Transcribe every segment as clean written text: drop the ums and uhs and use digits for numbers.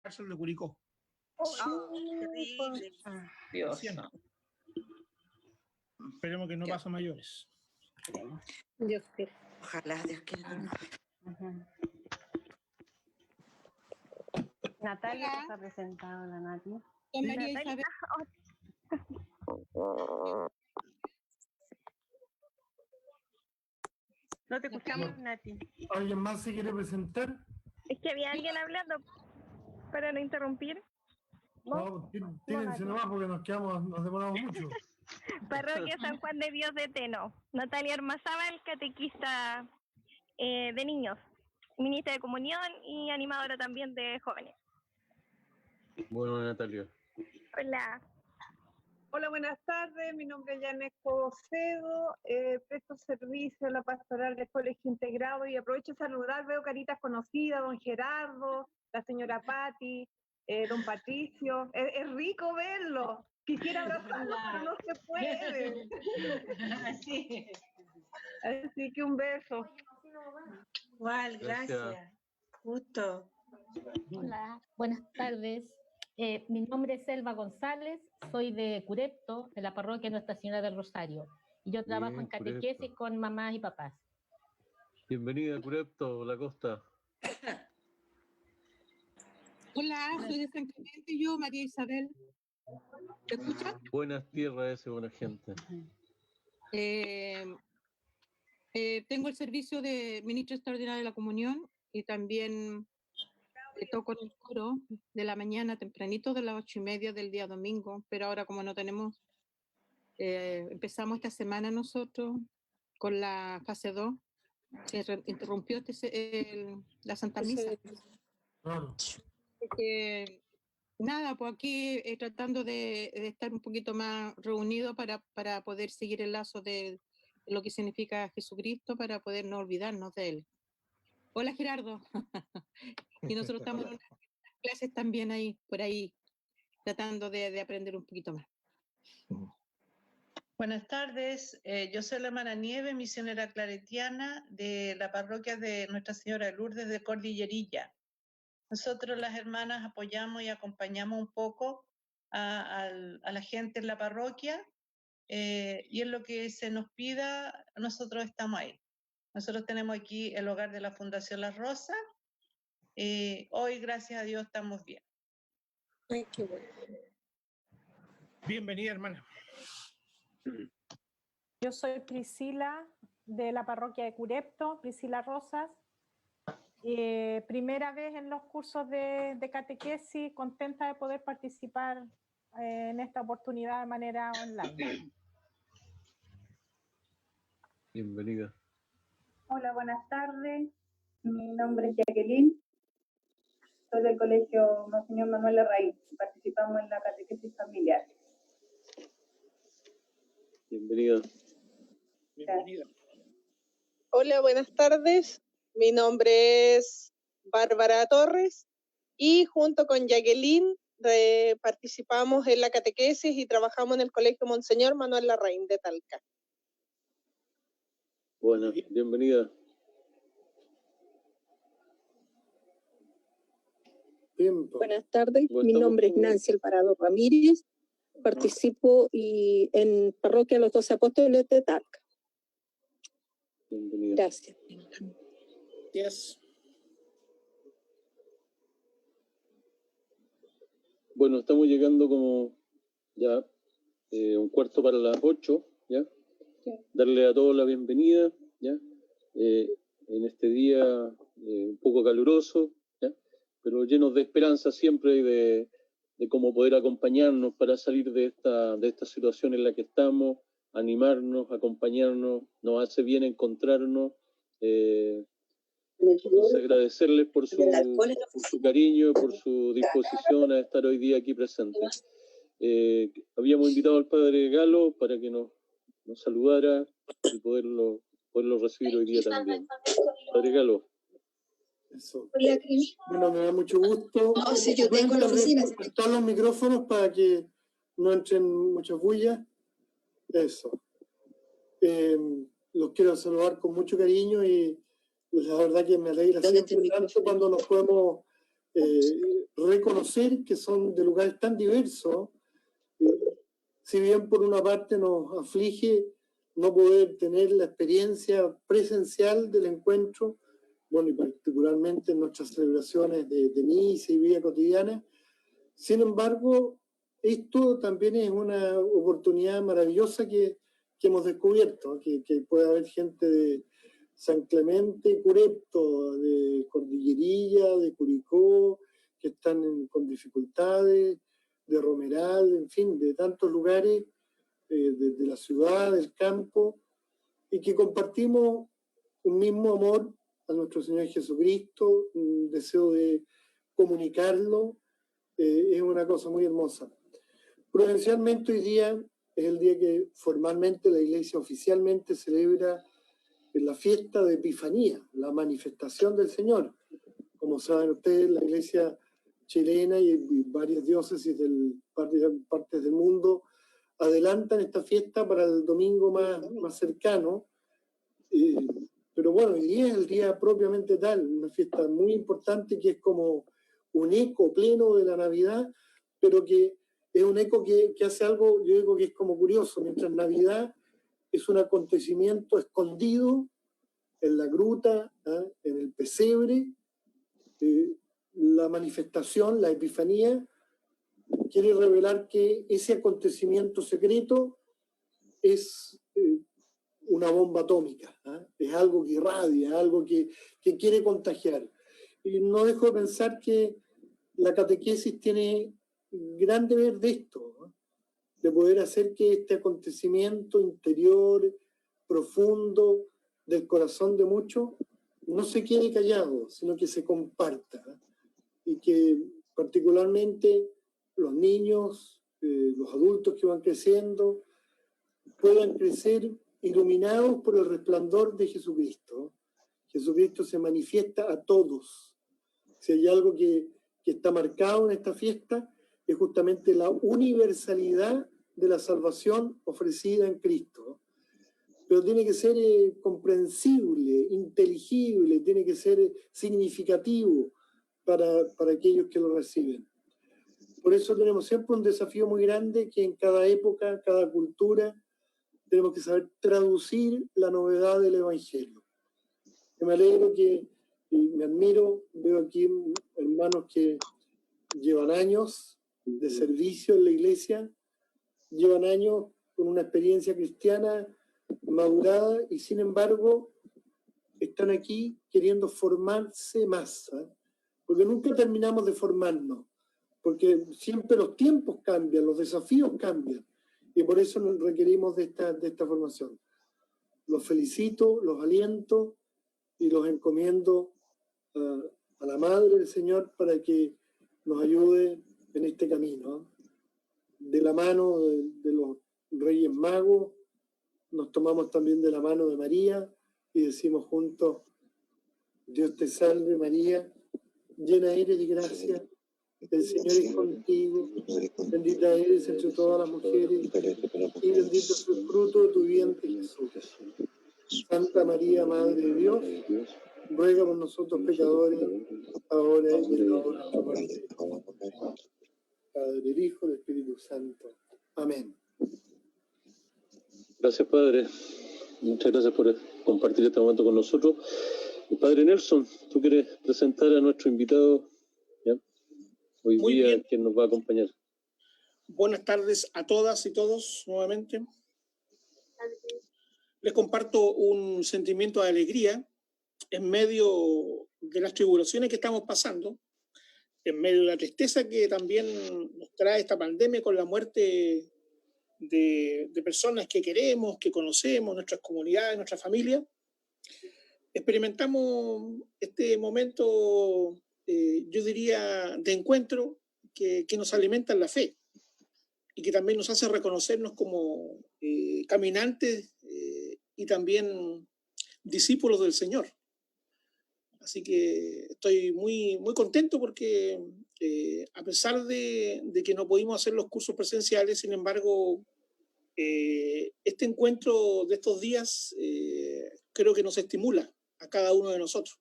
cárcel de Curicó. Terrible. Dios. ¿Sí o no? Esperemos que no pase a mayores. Dios quiere. Ojalá Dios quiera. Natalia Hola. nos ha presentado la Nati. Con María Isabel. No te escuchamos, Nati. ¿Alguien más se quiere presentar? Es que había alguien hablando para no interrumpir. No, tírense nomás porque nos demoramos mucho. Parroquia San Juan de Dios de Teno. Natalia Armazábal, catequista de niños, ministra de comunión y animadora también de jóvenes. Bueno, Natalia. Hola. Hola, buenas tardes. Mi nombre es Yanes Cocedo. Presto servicio a la pastoral del Colegio Integrado y aprovecho de saludar. Veo caritas conocidas, don Gerardo, la señora Patti, don Patricio. Es rico verlo. Quisiera abrazarlo, pero no se puede. Así que un beso. Igual, gracias. Justo. Hola, buenas tardes. Mi nombre es Elba González, soy de Curepto, de la parroquia Nuestra Señora del Rosario. Y yo trabajo Bien, en catequesis Curepto. con mamás y papás. Bienvenida a Curepto, la costa. Hola, soy de San Clemente, yo, María Isabel. ¿Te escuchas? Buenas tierras ese, buena gente. Tengo el servicio de ministro extraordinario de la comunión y también toco en el coro de la mañana tempranito de las 8:30 del día domingo, pero ahora como no tenemos, empezamos esta semana nosotros con la fase 2, se interrumpió la Santa Misa. Claro. Nada, pues aquí tratando de estar un poquito más reunidos para poder seguir el lazo de lo que significa Jesucristo, para poder no olvidarnos de él. Hola Gerardo. Y nosotros estamos en unas clases también ahí, por ahí, tratando de aprender un poquito más. Buenas tardes, yo soy la hermana Nieve, misionera claretiana de la parroquia de Nuestra Señora de Lourdes de Cordillerilla. Nosotros las hermanas apoyamos y acompañamos un poco a la gente en la parroquia y en lo que se nos pida, nosotros estamos ahí. Nosotros tenemos aquí el hogar de la Fundación Las Rosas. Hoy, gracias a Dios, estamos bien. Ay, qué bueno. Bienvenida, hermana. Yo soy Priscila de la parroquia de Curepto, Priscila Rosas. Primera vez en los cursos de catequesis, contenta de poder participar en esta oportunidad de manera online. Bienvenida. Hola, buenas tardes. Mi nombre es Jacqueline. Soy del Colegio Monseñor Manuel Larraín. Participamos en la catequesis familiar. Bienvenida. Bienvenida. Hola, buenas tardes. Mi nombre es Bárbara Torres y junto con Jacqueline participamos en la catequesis y trabajamos en el Colegio Monseñor Manuel Larraín de Talca. Bueno, bienvenida. Buenas tardes, mi nombre es Nancy Alvarado Ramírez, participo en Parroquia Los 12 Apóstoles de Talca. Bienvenida. Gracias. Yes. Bueno, estamos llegando como ya un cuarto para las 8, ¿ya? Sí. Darle a todos la bienvenida, ¿ya? En este día un poco caluroso, ¿ya? Pero llenos de esperanza siempre y de cómo poder acompañarnos para salir de esta situación en la que estamos, animarnos, acompañarnos, nos hace bien encontrarnos. Entonces agradecerles por su cariño, por su disposición a estar hoy día aquí presentes. Habíamos invitado al padre Galo para que nos saludara y poderlo recibir hoy día también. Padre Galo. Eso. Bueno, me da mucho gusto. No, si yo tengo la oficina. Todos los micrófonos para que no entren muchas bullas. Eso. Los quiero saludar con mucho cariño y la verdad que me alegra siempre tanto cuando nos podemos reconocer que son de lugares tan diversos. Si bien por una parte nos aflige no poder tener la experiencia presencial del encuentro, bueno, y particularmente en nuestras celebraciones de misa y vida cotidiana, sin embargo, esto también es una oportunidad maravillosa que hemos descubierto, que puede haber gente de San Clemente, Curepto, de Cordillerilla, de Curicó, que están con dificultades, de Romeral, en fin, de tantos lugares, de la ciudad, del campo, y que compartimos un mismo amor a nuestro Señor Jesucristo, un deseo de comunicarlo, es una cosa muy hermosa. Provincialmente hoy día es el día que formalmente la Iglesia oficialmente celebra la fiesta de Epifanía, la manifestación del Señor. Como saben ustedes, la Iglesia chilena y varias diócesis de partes del mundo adelantan esta fiesta para el domingo más cercano. Pero bueno, hoy día es el día propiamente tal, una fiesta muy importante que es como un eco pleno de la Navidad, pero que es un eco que hace algo, yo digo que es como curioso, mientras Navidad es un acontecimiento escondido en la gruta, en el pesebre, la manifestación, la Epifanía, quiere revelar que ese acontecimiento secreto es una bomba atómica, es algo que irradia, algo que quiere contagiar. Y no dejo de pensar que la catequesis tiene gran deber de esto, de poder hacer que este acontecimiento interior, profundo, del corazón de muchos, no se quede callado, sino que se comparta, y que particularmente los niños, los adultos que van creciendo, puedan crecer iluminados por el resplandor de Jesucristo. Jesucristo se manifiesta a todos. Si hay algo que está marcado en esta fiesta, es justamente la universalidad de la salvación ofrecida en Cristo. Pero tiene que ser comprensible, inteligible, tiene que ser significativo para aquellos que lo reciben. Por eso tenemos siempre un desafío muy grande, que en cada época, cada cultura, tenemos que saber traducir la novedad del Evangelio. Me alegro y me admiro, veo aquí hermanos que llevan años de servicio en la iglesia, llevan años con una experiencia cristiana madurada y sin embargo están aquí queriendo formarse más, porque nunca terminamos de formarnos, porque siempre los tiempos cambian, los desafíos cambian, y por eso nos requerimos de esta formación. Los felicito, los aliento y los encomiendo a la Madre del Señor para que nos ayude en este camino. De la mano de los Reyes Magos, nos tomamos también de la mano de María y decimos juntos: Dios te salve María, llena eres de gracia, el Señor es contigo, bendita eres entre todas las mujeres y bendito es el fruto de tu vientre Jesús. Santa María, Madre de Dios, ruega por nosotros pecadores, ahora y en la hora de nuestra muerte. Padre, del Hijo, del Espíritu Santo. Amén. Gracias, Padre. Muchas gracias por compartir este momento con nosotros. Padre Nelson, ¿tú quieres presentar a nuestro invitado? ¿Ya? Hoy Muy día, bien. ¿quién nos va a acompañar? Buenas tardes a todas y todos nuevamente. Les comparto un sentimiento de alegría en medio de las tribulaciones que estamos pasando, en medio de la tristeza que también nos trae esta pandemia con la muerte de personas que queremos, que conocemos, nuestras comunidades, nuestras familias. Experimentamos este momento, yo diría, de encuentro que nos alimenta en la fe y que también nos hace reconocernos como caminantes y también discípulos del Señor. Así que estoy muy, muy contento porque a pesar de que no pudimos hacer los cursos presenciales, sin embargo, este encuentro de estos días creo que nos estimula a cada uno de nosotros.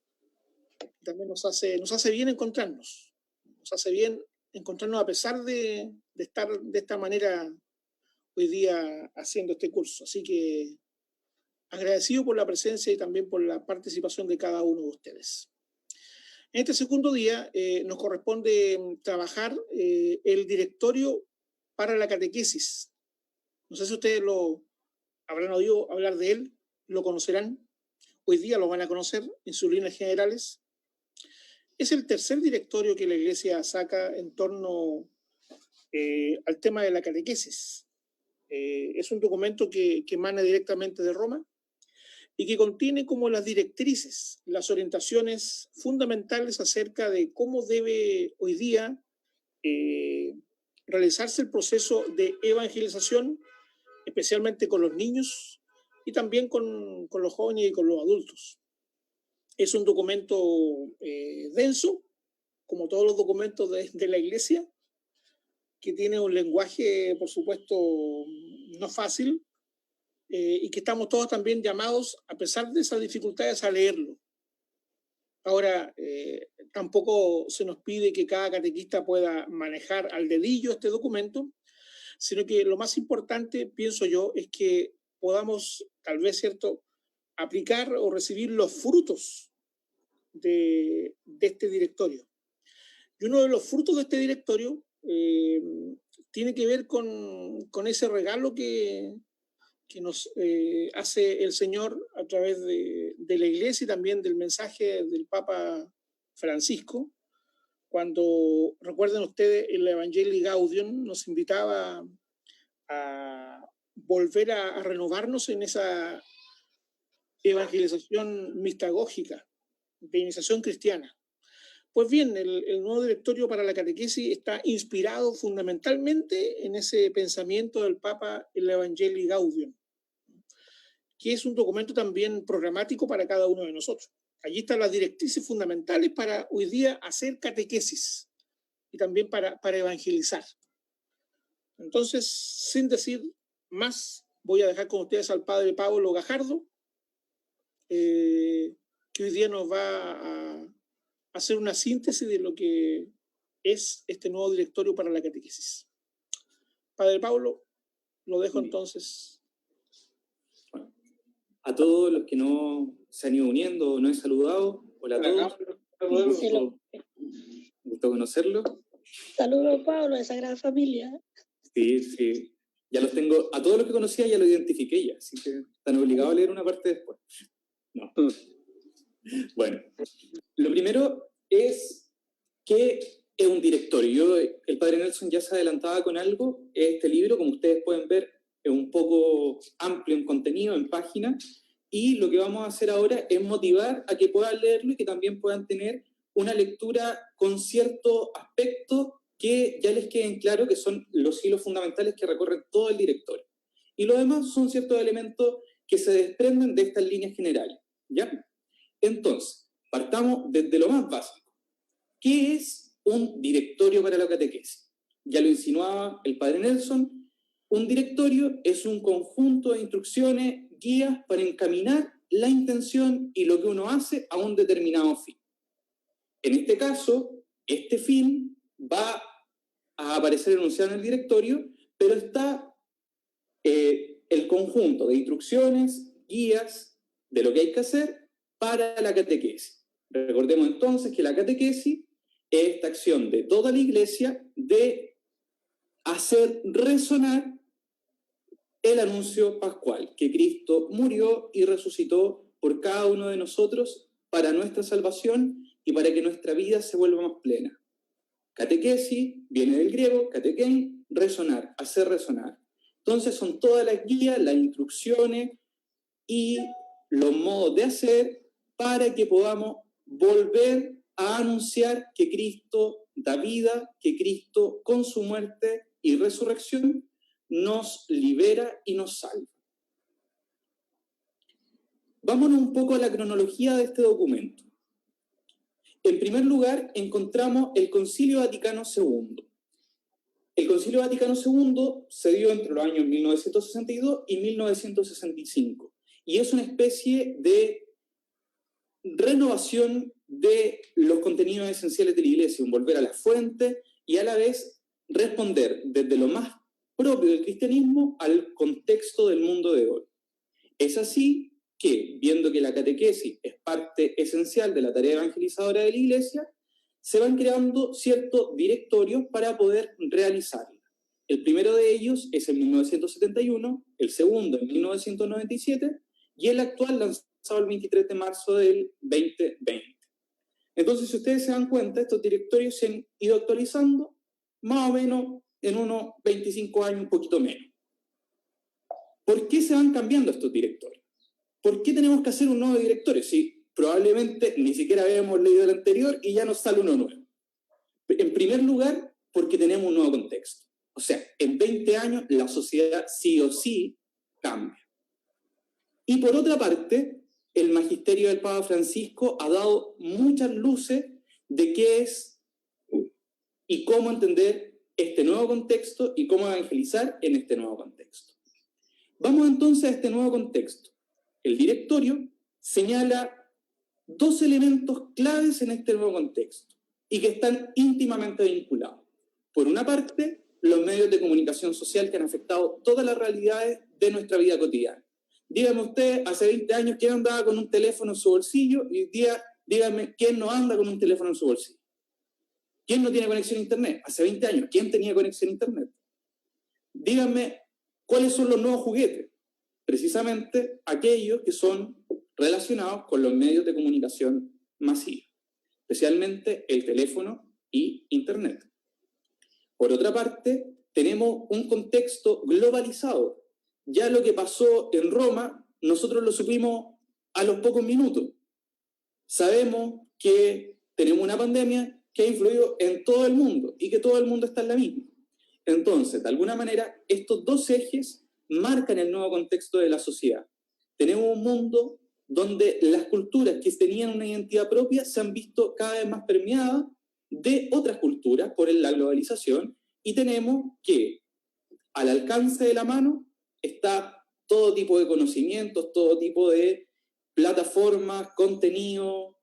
También nos hace bien encontrarnos. nos hace bien encontrarnos a pesar de estar de esta manera hoy día haciendo este curso. Así que agradecido por la presencia y también por la participación de cada uno de ustedes. En este segundo día nos corresponde trabajar el directorio para la catequesis. No sé si ustedes lo habrán oído hablar de él, lo conocerán. Hoy día lo van a conocer en sus líneas generales. Es el tercer directorio que la Iglesia saca en torno al tema de la catequesis. Es un documento que emana directamente de Roma y que contiene como las directrices, las orientaciones fundamentales acerca de cómo debe hoy día realizarse el proceso de evangelización, especialmente con los niños y también con los jóvenes y con los adultos. Es un documento denso, como todos los documentos de la Iglesia, que tiene un lenguaje, por supuesto, no fácil, y que estamos todos también llamados, a pesar de esas dificultades, a leerlo. Ahora, tampoco se nos pide que cada catequista pueda manejar al dedillo este documento, sino que lo más importante, pienso yo, es que podamos, tal vez, ¿cierto?, aplicar o recibir los frutos de este directorio. Y uno de los frutos de este directorio tiene que ver con ese regalo que nos hace el Señor a través de la Iglesia y también del mensaje del Papa Francisco, cuando, recuerden ustedes, el Evangelii Gaudium nos invitaba a volver a renovarnos en esa evangelización mistagógica, de iniciación cristiana. Pues bien, el nuevo directorio para la catequesis está inspirado fundamentalmente en ese pensamiento del Papa, el Evangelii Gaudium, que es un documento también programático para cada uno de nosotros. Allí están las directrices fundamentales para hoy día hacer catequesis y también para evangelizar. Entonces, sin decir más, voy a dejar con ustedes al padre Pablo Gajardo, que hoy día nos va a hacer una síntesis de lo que es este nuevo directorio para la catequesis. Padre Pablo, lo dejo entonces. A todos los que no se han ido uniendo, no he saludado. Hola a todos. Gusto conocerlo. Saludos, Pablo, de Sagrada Familia. Sí, sí. Ya los tengo, a todos los que conocía ya los identifiqué ya, así que están obligados a leer una parte después. No. Bueno, lo primero es que es un directorio. El padre Nelson ya se adelantaba con algo. Este libro, como ustedes pueden ver, es un poco amplio en contenido, en páginas, y lo que vamos a hacer ahora es motivar a que puedan leerlo y que también puedan tener una lectura con ciertos aspectos que ya les queden claros que son los hilos fundamentales que recorren todo el directorio. Y lo demás son ciertos elementos que se desprenden de estas líneas generales, ¿ya? Entonces, partamos desde lo más básico. ¿Qué es un directorio para la catequesis? Ya lo insinuaba el padre Nelson. Un directorio es un conjunto de instrucciones, guías para encaminar la intención y lo que uno hace a un determinado fin. En este caso, este fin va a aparecer enunciado en el directorio, pero está el conjunto de instrucciones, guías de lo que hay que hacer para la catequesis. Recordemos entonces que la catequesis es esta acción de toda la Iglesia de hacer resonar el anuncio pascual, que Cristo murió y resucitó por cada uno de nosotros para nuestra salvación y para que nuestra vida se vuelva más plena. Catequesis viene del griego, katekein, resonar, hacer resonar. Entonces son todas las guías, las instrucciones y los modos de hacer para que podamos volver a anunciar que Cristo da vida, que Cristo con su muerte y resurrección nos libera y nos salva. Vámonos un poco a la cronología de este documento. En primer lugar, encontramos el Concilio Vaticano II. El Concilio Vaticano II se dio entre los años 1962 y 1965, y es una especie de renovación de los contenidos esenciales de la Iglesia, un volver a la fuente y a la vez responder desde lo más propio del cristianismo al contexto del mundo de hoy. Es así que, viendo que la catequesis es parte esencial de la tarea evangelizadora de la Iglesia, se van creando ciertos directorios para poder realizarla. El primero de ellos es en 1971, el segundo en 1997 y el actual lanzado el 23 de marzo del 2020. Entonces, si ustedes se dan cuenta, estos directorios se han ido actualizando más o menos en unos 25 años, un poquito menos. ¿Por qué se van cambiando estos directorios? ¿Por qué tenemos que hacer un nuevo directorio? Si probablemente ni siquiera habíamos leído el anterior y ya nos sale uno nuevo. En primer lugar, porque tenemos un nuevo contexto. O sea, en 20 años la sociedad sí o sí cambia. Y por otra parte, el magisterio del Papa Francisco ha dado muchas luces de qué es y cómo entender este nuevo contexto y cómo evangelizar en este nuevo contexto. Vamos entonces a este nuevo contexto. El directorio señala dos elementos claves en este nuevo contexto y que están íntimamente vinculados. Por una parte, los medios de comunicación social que han afectado todas las realidades de nuestra vida cotidiana. Dígame usted, hace 20 años, ¿quién andaba con un teléfono en su bolsillo? Y hoy día, dígame, ¿quién no anda con un teléfono en su bolsillo? ¿Quién no tiene conexión a Internet? Hace 20 años, ¿quién tenía conexión a Internet? Díganme, ¿cuáles son los nuevos juguetes? Precisamente aquellos que son relacionados con los medios de comunicación masiva, especialmente el teléfono y Internet. Por otra parte, tenemos un contexto globalizado. Ya lo que pasó en Roma, nosotros lo supimos a los pocos minutos. Sabemos que tenemos una pandemia que ha influido en todo el mundo y que todo el mundo está en la misma. Entonces, de alguna manera, estos dos ejes marcan el nuevo contexto de la sociedad. Tenemos un mundo donde las culturas que tenían una identidad propia se han visto cada vez más permeadas de otras culturas por la globalización, y tenemos que al alcance de la mano está todo tipo de conocimientos, todo tipo de plataformas, contenidos,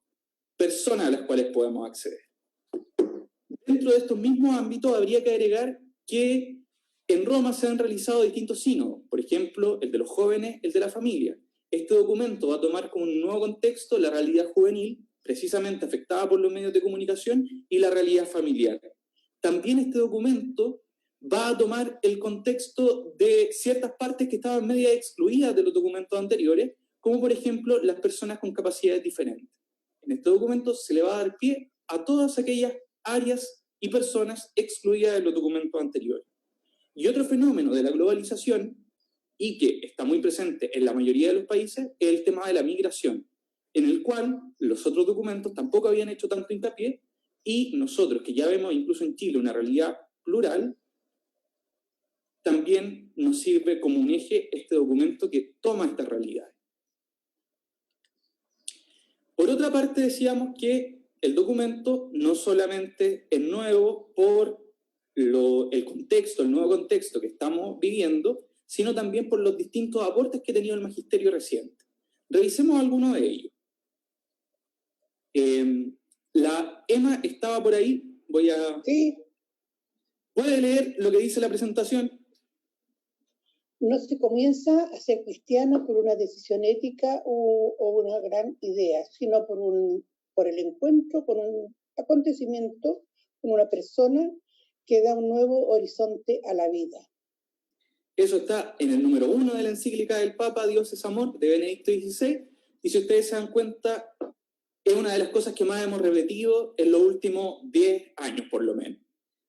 personas a las cuales podemos acceder. Dentro de estos mismos ámbitos habría que agregar que en Roma se han realizado distintos sínodos, por ejemplo, el de los jóvenes, el de la familia. Este documento va a tomar como un nuevo contexto la realidad juvenil, precisamente afectada por los medios de comunicación, y la realidad familiar. También este documento va a tomar el contexto de ciertas partes que estaban media excluidas de los documentos anteriores, como por ejemplo las personas con capacidades diferentes. En este documento se le va a dar pie a todas aquellas áreas y personas excluidas de los documentos anteriores. Y otro fenómeno de la globalización, y que está muy presente en la mayoría de los países, es el tema de la migración, en el cual los otros documentos tampoco habían hecho tanto hincapié, y nosotros, que ya vemos incluso en Chile una realidad plural, también nos sirve como un eje este documento que toma estas realidades. Por otra parte, decíamos que el documento no solamente es nuevo por el contexto, el nuevo contexto que estamos viviendo, sino también por los distintos aportes que ha tenido el magisterio reciente. Revisemos algunos de ellos. La Emma estaba por ahí, Sí. ¿Puede leer lo que dice la presentación? No se comienza a ser cristiano por una decisión ética o una gran idea, sino por el encuentro con un acontecimiento, con una persona que da un nuevo horizonte a la vida. Eso está en el número 1 de la encíclica del Papa, Dios es amor, de Benedicto XVI, y si ustedes se dan cuenta, es una de las cosas que más hemos repetido en los últimos 10 años, por lo menos,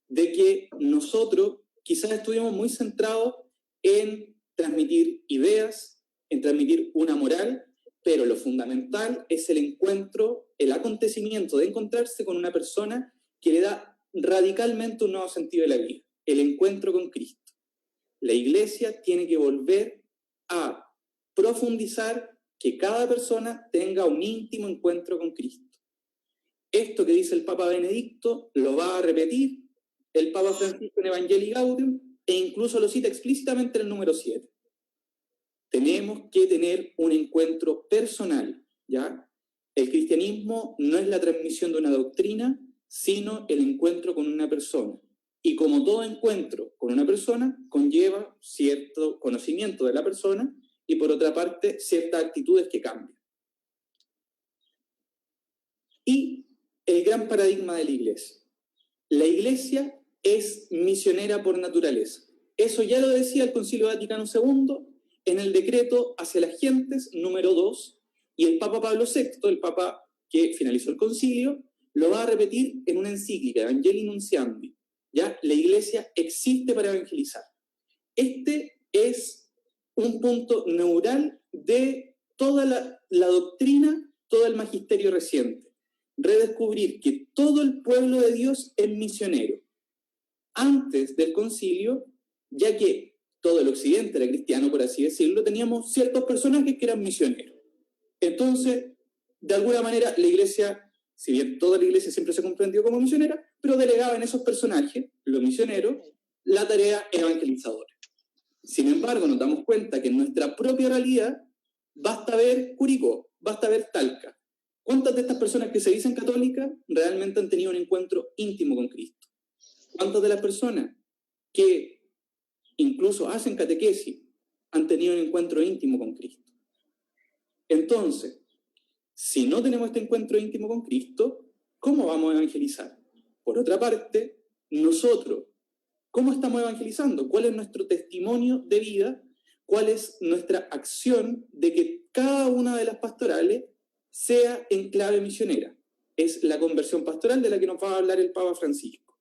de que nosotros quizás estuvimos muy centrados en transmitir ideas, en transmitir una moral, pero lo fundamental es el encuentro, el acontecimiento de encontrarse con una persona que le da radicalmente un nuevo sentido de la vida, el encuentro con Cristo. La Iglesia tiene que volver a profundizar que cada persona tenga un íntimo encuentro con Cristo. Esto que dice el Papa Benedicto lo va a repetir el Papa Francisco en Evangelii Gaudium, e incluso lo cita explícitamente en el número 7. Tenemos que tener un encuentro personal, ¿ya? El cristianismo no es la transmisión de una doctrina, sino el encuentro con una persona. Y como todo encuentro con una persona, conlleva cierto conocimiento de la persona y, por otra parte, ciertas actitudes que cambian. Y el gran paradigma de la Iglesia. La Iglesia es misionera por naturaleza. Eso ya lo decía el Concilio Vaticano II en el decreto hacia las gentes número 2, y el Papa Pablo VI, el Papa que finalizó el concilio, lo va a repetir en una encíclica, Evangelii Nunciandi. ¿Ya? La Iglesia existe para evangelizar. Este es un punto neural de toda la doctrina, todo el magisterio reciente. Redescubrir que todo el pueblo de Dios es misionero. Antes del concilio, ya que todo el occidente era cristiano, por así decirlo, teníamos ciertos personajes que eran misioneros. Entonces, de alguna manera, la Iglesia, si bien toda la Iglesia siempre se comprendió como misionera, pero delegaba en esos personajes, los misioneros, la tarea evangelizadora. Sin embargo, nos damos cuenta que en nuestra propia realidad basta ver Curicó, basta ver Talca. ¿Cuántas de estas personas que se dicen católicas realmente han tenido un encuentro íntimo con Cristo? ¿Cuántas de las personas que incluso hacen catequesis han tenido un encuentro íntimo con Cristo? Entonces, si no tenemos este encuentro íntimo con Cristo, ¿cómo vamos a evangelizar? Por otra parte, nosotros, ¿cómo estamos evangelizando? ¿Cuál es nuestro testimonio de vida? ¿Cuál es nuestra acción de que cada una de las pastorales sea en clave misionera? Es la conversión pastoral de la que nos va a hablar el Papa Francisco.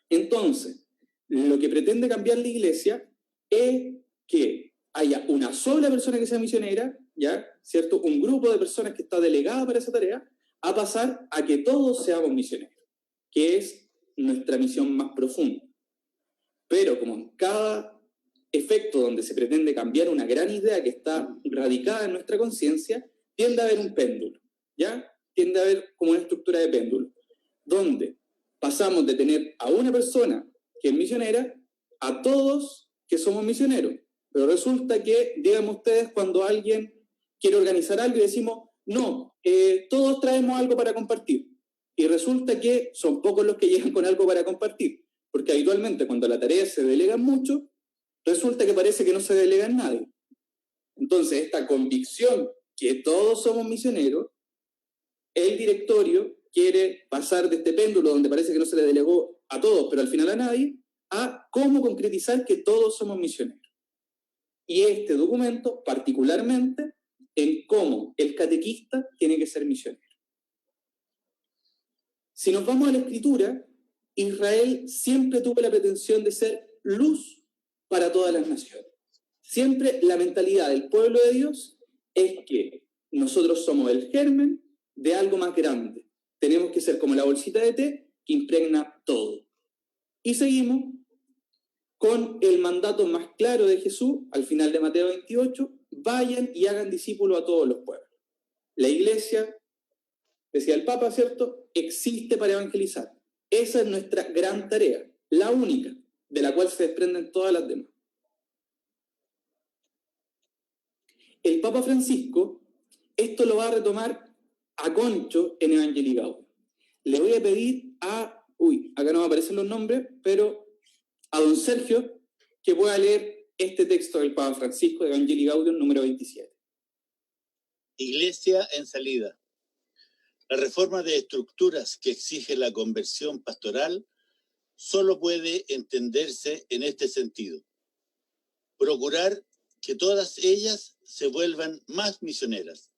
Entonces, lo que pretende cambiar la Iglesia es que haya una sola persona que sea misionera, ¿ya? ¿Cierto? Un grupo de personas que está delegada para esa tarea, a pasar a que todos seamos misioneros, que es nuestra misión más profunda. Pero como en cada efecto donde se pretende cambiar una gran idea que está radicada en nuestra conciencia, tiende a haber un péndulo, ¿ya? Tiende a haber como una estructura de péndulo, donde pasamos de tener a una persona que es misionera a todos que somos misioneros. Pero resulta que, díganme ustedes, cuando alguien quiere organizar algo y decimos, no, todos traemos algo para compartir. Y resulta que son pocos los que llegan con algo para compartir. Porque habitualmente cuando la tarea se delega mucho, resulta que parece que no se delega en nadie. Entonces, esta convicción que todos somos misioneros, el directorio quiere pasar de este péndulo donde parece que no se le delegó a todos, pero al final a nadie, a cómo concretizar que todos somos misioneros. Y este documento, particularmente, en cómo el catequista tiene que ser misionero. Si nos vamos a la Escritura, Israel siempre tuvo la pretensión de ser luz para todas las naciones. Siempre la mentalidad del pueblo de Dios es que nosotros somos el germen de algo más grande. Tenemos que ser como la bolsita de té que impregna todo. Y seguimos con el mandato más claro de Jesús, al final de Mateo 28, vayan y hagan discípulos a todos los pueblos. La Iglesia, decía el Papa, ¿cierto?, existe para evangelizar. Esa es nuestra gran tarea, la única, de la cual se desprenden todas las demás. El Papa Francisco, esto lo va a retomar a concho en Evangelii Gaudium. Le voy a pedir a, acá no me aparecen los nombres, pero a don Sergio, que pueda leer este texto del Papa Francisco de Evangelii Gaudium número 27. Iglesia en salida. La reforma de estructuras que exige la conversión pastoral solo puede entenderse en este sentido. Procurar que todas ellas se vuelvan más misioneras,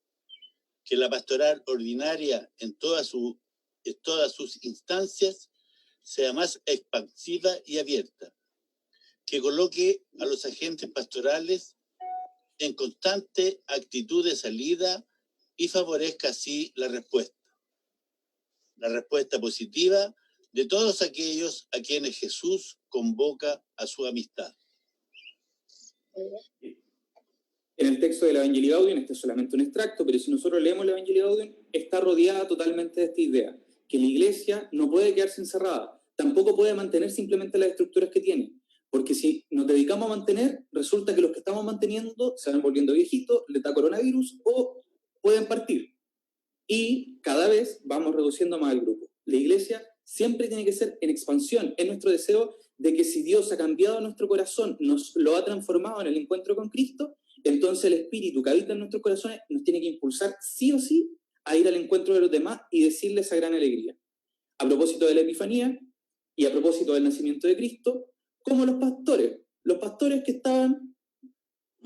que la pastoral ordinaria en todas sus instancias sea más expansiva y abierta, que coloque a los agentes pastorales en constante actitud de salida y favorezca así la respuesta positiva de todos aquellos a quienes Jesús convoca a su amistad. En el texto del Evangelii Gaudium, este es solamente un extracto, pero si nosotros leemos el Evangelii Gaudium, está rodeada totalmente de esta idea, que la Iglesia no puede quedarse encerrada, tampoco puede mantener simplemente las estructuras que tiene, porque si nos dedicamos a mantener, resulta que los que estamos manteniendo se van volviendo viejitos, les da coronavirus o pueden partir. y cada vez vamos reduciendo más el grupo. La iglesia siempre tiene que ser en expansión. Es nuestro deseo de que si Dios ha cambiado nuestro corazón, nos lo ha transformado en el encuentro con Cristo, entonces el Espíritu que habita en nuestros corazones nos tiene que impulsar sí o sí a ir al encuentro de los demás y decirles esa gran alegría. A propósito de la Epifanía y a propósito del nacimiento de Cristo, como los pastores que estaban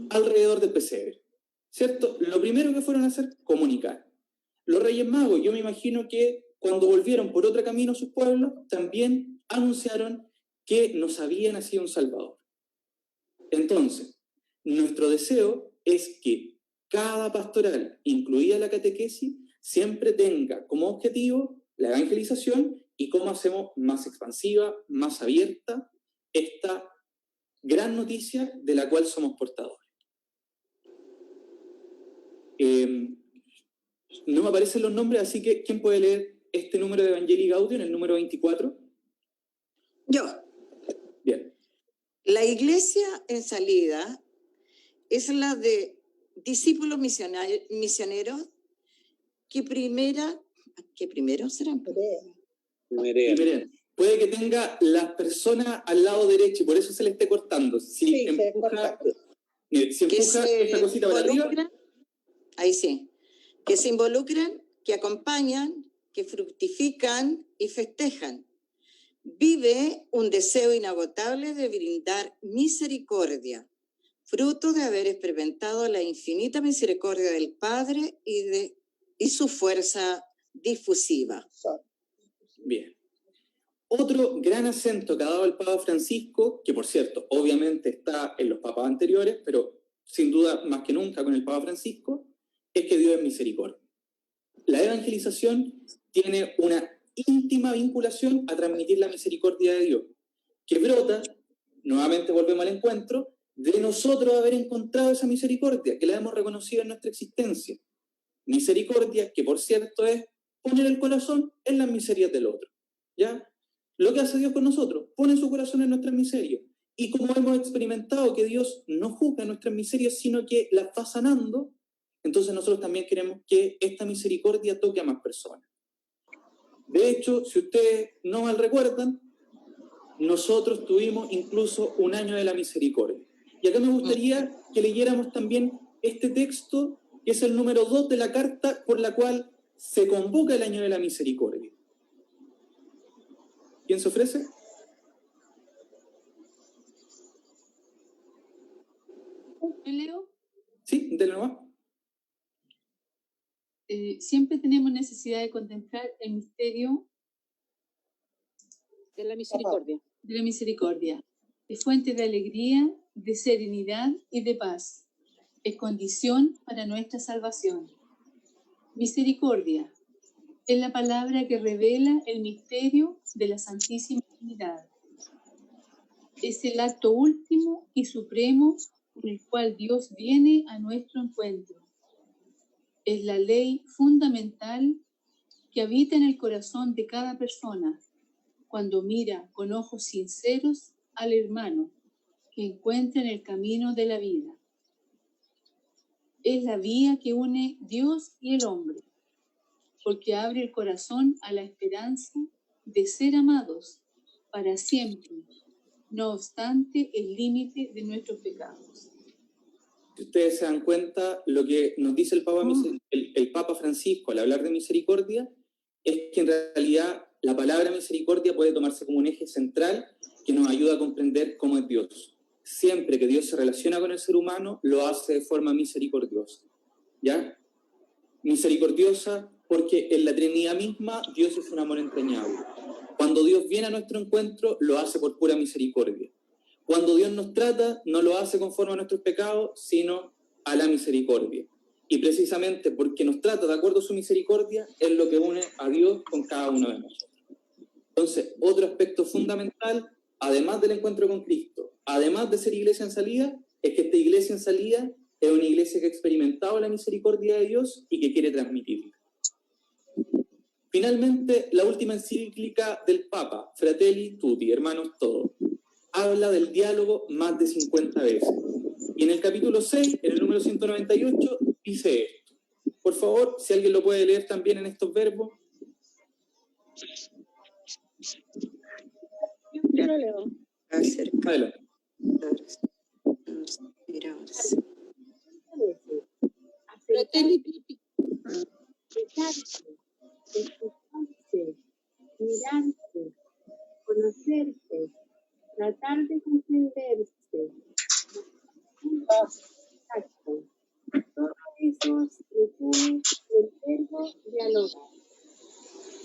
alrededor del pesebre, ¿cierto? Lo primero que fueron a hacer, comunicar. Los Reyes Magos, yo me imagino que cuando volvieron por otro camino a sus pueblos, también anunciaron que nos había nacido un Salvador. Entonces, nuestro deseo es que cada pastoral, incluida la catequesis, siempre tenga como objetivo la evangelización y cómo hacemos más expansiva, más abierta esta gran noticia de la cual somos portadores. No me aparecen los nombres, así que ¿quién puede leer este número de Evangelii Gaudium, el número 24? Yo. Bien. La iglesia en salida es la de discípulos misioneros que primero serán. Puede que tenga las personas al lado derecho y por eso se le esté cortando. Si empuja esta cosita para arriba. Ahí sí. Que se involucran, que acompañan, que fructifican y festejan. Vive un deseo inagotable de brindar misericordia, fruto de haber experimentado la infinita misericordia del Padre y su fuerza difusiva. Bien. Otro gran acento que ha dado el Papa Francisco, que por cierto, obviamente está en los papas anteriores, pero sin duda más que nunca con el Papa Francisco, es que Dios es misericordia. La evangelización tiene una íntima vinculación a transmitir la misericordia de Dios, que brota, nuevamente volvemos al encuentro, de nosotros haber encontrado esa misericordia, que la hemos reconocido en nuestra existencia. Misericordia, que por cierto es poner el corazón en las miserias del otro. ¿Ya? Lo que hace Dios con nosotros, pone su corazón en nuestras miserias. Y como hemos experimentado que Dios no juzga nuestras miserias, sino que las va sanando, entonces nosotros también queremos que esta misericordia toque a más personas. De hecho, si ustedes no mal recuerdan, nosotros tuvimos incluso un año de la misericordia. Y acá me gustaría que leyéramos también este texto, que es el número 2 de la carta por la cual se convoca el año de la misericordia. ¿Quién se ofrece? ¿Leo? Sí, denle nomás. Siempre tenemos necesidad de contemplar el misterio de la misericordia. De la misericordia. Es fuente de alegría, de serenidad y de paz. Es condición para nuestra salvación. Misericordia es la palabra que revela el misterio de la Santísima Trinidad. Es el acto último y supremo con el cual Dios viene a nuestro encuentro. Es la ley fundamental que habita en el corazón de cada persona cuando mira con ojos sinceros al hermano que encuentra en el camino de la vida. Es la vía que une Dios y el hombre, porque abre el corazón a la esperanza de ser amados para siempre, no obstante el límite de nuestros pecados. Si ustedes se dan cuenta, lo que nos dice el Papa Francisco al hablar de misericordia es que en realidad la palabra misericordia puede tomarse como un eje central que nos ayuda a comprender cómo es Dios. Siempre que Dios se relaciona con el ser humano, lo hace de forma misericordiosa. ¿Ya? Misericordiosa porque en la Trinidad misma Dios es un amor entrañable. Cuando Dios viene a nuestro encuentro, lo hace por pura misericordia. Cuando Dios nos trata, no lo hace conforme a nuestros pecados, sino a la misericordia. Y precisamente porque nos trata de acuerdo a su misericordia, es lo que une a Dios con cada uno de nosotros. Entonces, otro aspecto fundamental, además del encuentro con Cristo, además de ser iglesia en salida, es que esta iglesia en salida es una iglesia que ha experimentado la misericordia de Dios y que quiere transmitirla. Finalmente, la última encíclica del Papa, Fratelli Tutti, hermanos todos, habla del diálogo más de 50 veces. Y en el capítulo 6, en el número 198, dice esto. Por favor, si alguien lo puede leer también en estos verbos. Yo lo leo. Adelante. Besarse, escucharse, mirarse, conocerse, tratar de comprenderse. Exacto. Todo eso resume el verbo dialogar.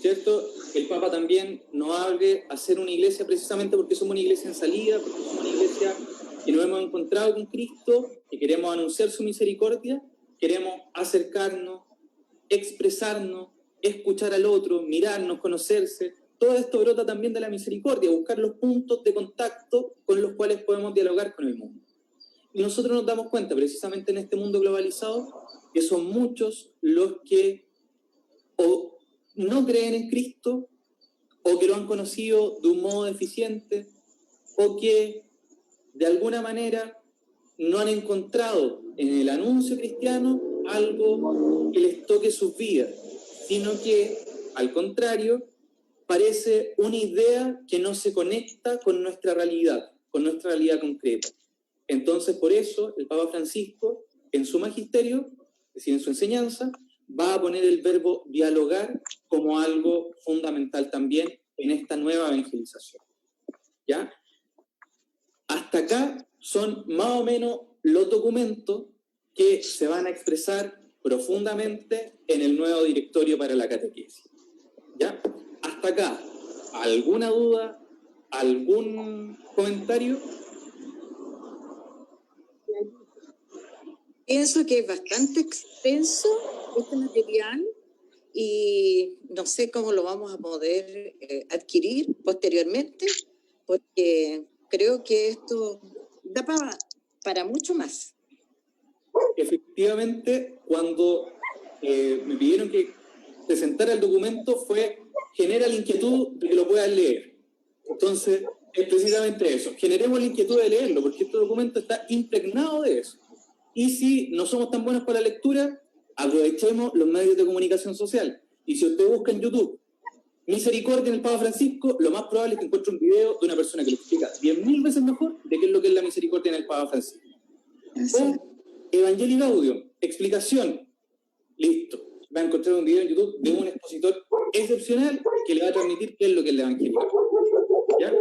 ¿Cierto? El Papa también nos hable a ser una iglesia precisamente porque somos una iglesia en salida, porque somos una iglesia que nos hemos encontrado con Cristo, que queremos anunciar su misericordia, queremos acercarnos, expresarnos, escuchar al otro, mirarnos, conocerse. Todo esto brota también de la misericordia, buscar los puntos de contacto con los cuales podemos dialogar con el mundo. Y nosotros nos damos cuenta, precisamente en este mundo globalizado, que son muchos los que o no creen en Cristo, o que lo han conocido de un modo deficiente, o que de alguna manera no han encontrado en el anuncio cristiano algo que les toque sus vidas, sino que, al contrario, parece una idea que no se conecta con nuestra realidad concreta. Entonces, por eso, el Papa Francisco, en su magisterio, es decir, en su enseñanza, va a poner el verbo dialogar como algo fundamental también en esta nueva evangelización. ¿Ya? Hasta acá son más o menos los documentos que se van a expresar profundamente en el nuevo directorio para la catequesis. ¿Ya? Hasta acá, ¿alguna duda? ¿Algún comentario? Pienso que es bastante extenso este material y no sé cómo lo vamos a poder adquirir posteriormente, porque creo que esto da para mucho más. Efectivamente, cuando me pidieron que presentara el documento genera la inquietud de que lo puedan leer. Entonces, es precisamente eso. Generemos la inquietud de leerlo, porque este documento está impregnado de eso. Y si no somos tan buenos para la lectura, aprovechemos los medios de comunicación social. Y si usted busca en YouTube misericordia en el Papa Francisco, lo más probable es que encuentre un video de una persona que lo explica 10.000 veces mejor de qué es lo que es la misericordia en el Papa Francisco. O Evangelii Gaudium, explicación, listo. Va a encontrar un video en YouTube de un expositor excepcional que le va a transmitir qué es lo que es la Evangelii. ¿Ya?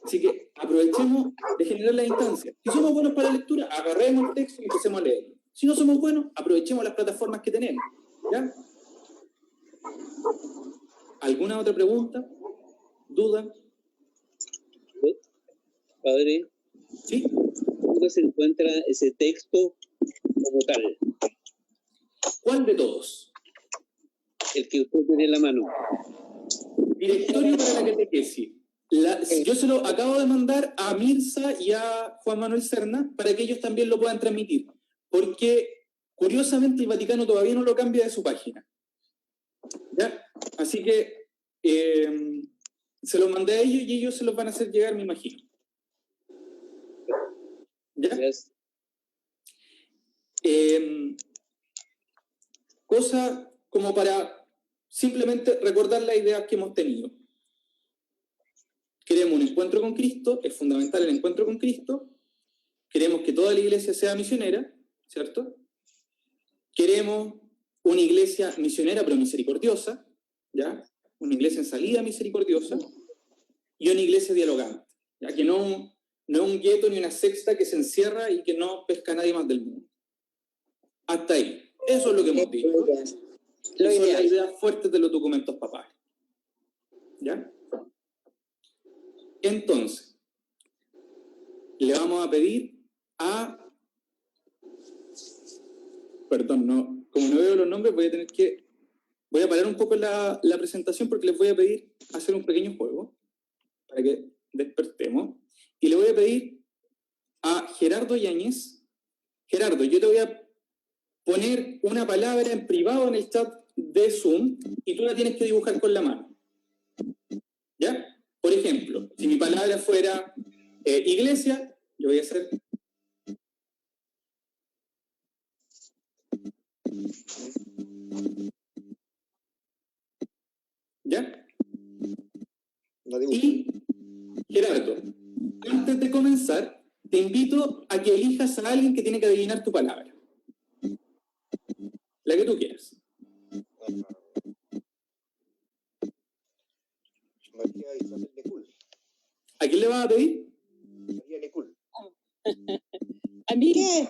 Así que aprovechemos de generar la instancia. Si somos buenos para la lectura, agarremos el texto y empecemos a leerlo. Si no somos buenos, aprovechemos las plataformas que tenemos. ¿Ya? ¿Alguna otra pregunta? ¿Duda? Padre, ¿sí? ¿Dónde se encuentra ese texto como tal? ¿Cuál de todos? El que usted tiene en la mano. Directorio para la catequesis. Yo se lo acabo de mandar a Mirza y a Juan Manuel Serna para que ellos también lo puedan transmitir. Porque, curiosamente, el Vaticano todavía no lo cambia de su página. ¿Ya? Así que se los mandé a ellos y ellos se los van a hacer llegar, me imagino. ¿Ya? Cosa como para simplemente recordar las ideas que hemos tenido. Queremos un encuentro con Cristo, es fundamental el encuentro con Cristo. Queremos que toda la iglesia sea misionera, ¿cierto? Queremos una iglesia misionera pero misericordiosa, ¿ya? Una iglesia en salida misericordiosa y una iglesia dialogante, ¿ya? Que no un gueto ni una secta que se encierra y que no pesca a nadie más del mundo. Hasta ahí. Eso es lo que hemos dicho. Esas son las ideas fuertes de los documentos papales. ¿Ya? Entonces, le vamos a pedir a... Perdón, no, como no veo los nombres, voy a parar un poco la presentación porque les voy a pedir hacer un pequeño juego para que despertemos. Y le voy a pedir a Gerardo Yáñez. Gerardo, yo te voy a poner una palabra en privado en el chat de Zoom y tú la tienes que dibujar con la mano. ¿Ya? Por ejemplo, si mi palabra fuera iglesia, yo voy a hacer... ¿Ya? Y, Gerardo, antes de comenzar, te invito a que elijas a alguien que tiene que adivinar tu palabra. La que tú quieras. María Isabel Necul. ¿A quién le vas a pedir? María Necul. ¿A mí qué?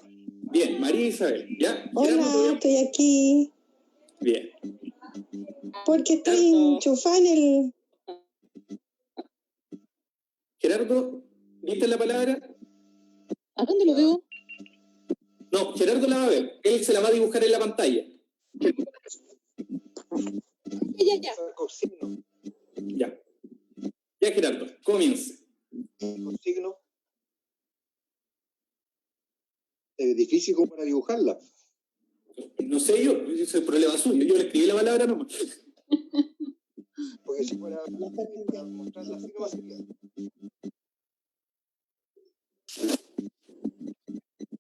Bien, María Isabel. ¿Ya? Hola, estoy aquí. Bien. Porque estoy enchufada en el... Gerardo, ¿viste la palabra? ¿A dónde lo veo? No, Gerardo la va a ver. Él se la va a dibujar en la pantalla. Ya. Ya. Ya, Gerardo, comience. Con signo. Es difícil como para dibujarla. No sé yo, ese es el problema suyo. Yo le escribí la palabra nomás. Porque si fuera para mostrarla así no sería.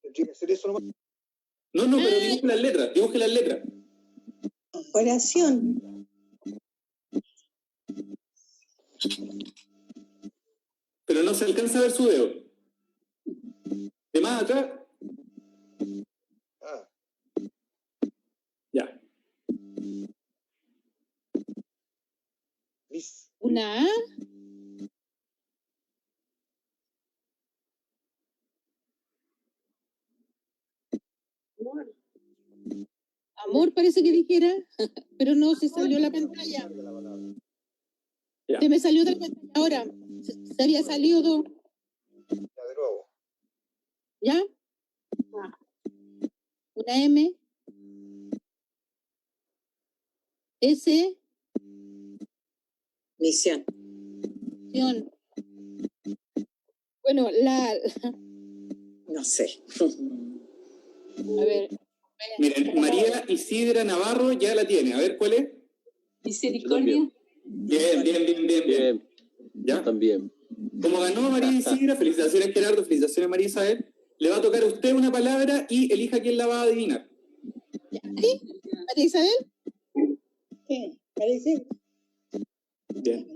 Tendría que hacer eso nomás. No, pero dibuje las letras. Oración. Pero no se alcanza a ver su dedo. De más atrás. Ya. ¿Una A? Amor parece que dijera, pero no se salió la pantalla. Ya. Se me salió de la pantalla ahora. Se había salido. Ya, de nuevo. ¿Ya? Una M. S. Misión. Misión. Bueno, No sé. A ver. Miren, María Isidra Navarro ya la tiene. A ver, ¿cuál es? Misericordia. Bien. ¿Ya? También. Como ganó María Isidra, felicitaciones Gerardo, felicitaciones María Isabel. Le va a tocar a usted una palabra y elija quién la va a adivinar. ¿Sí? ¿María Isabel? Sí, María Isabel. Bien.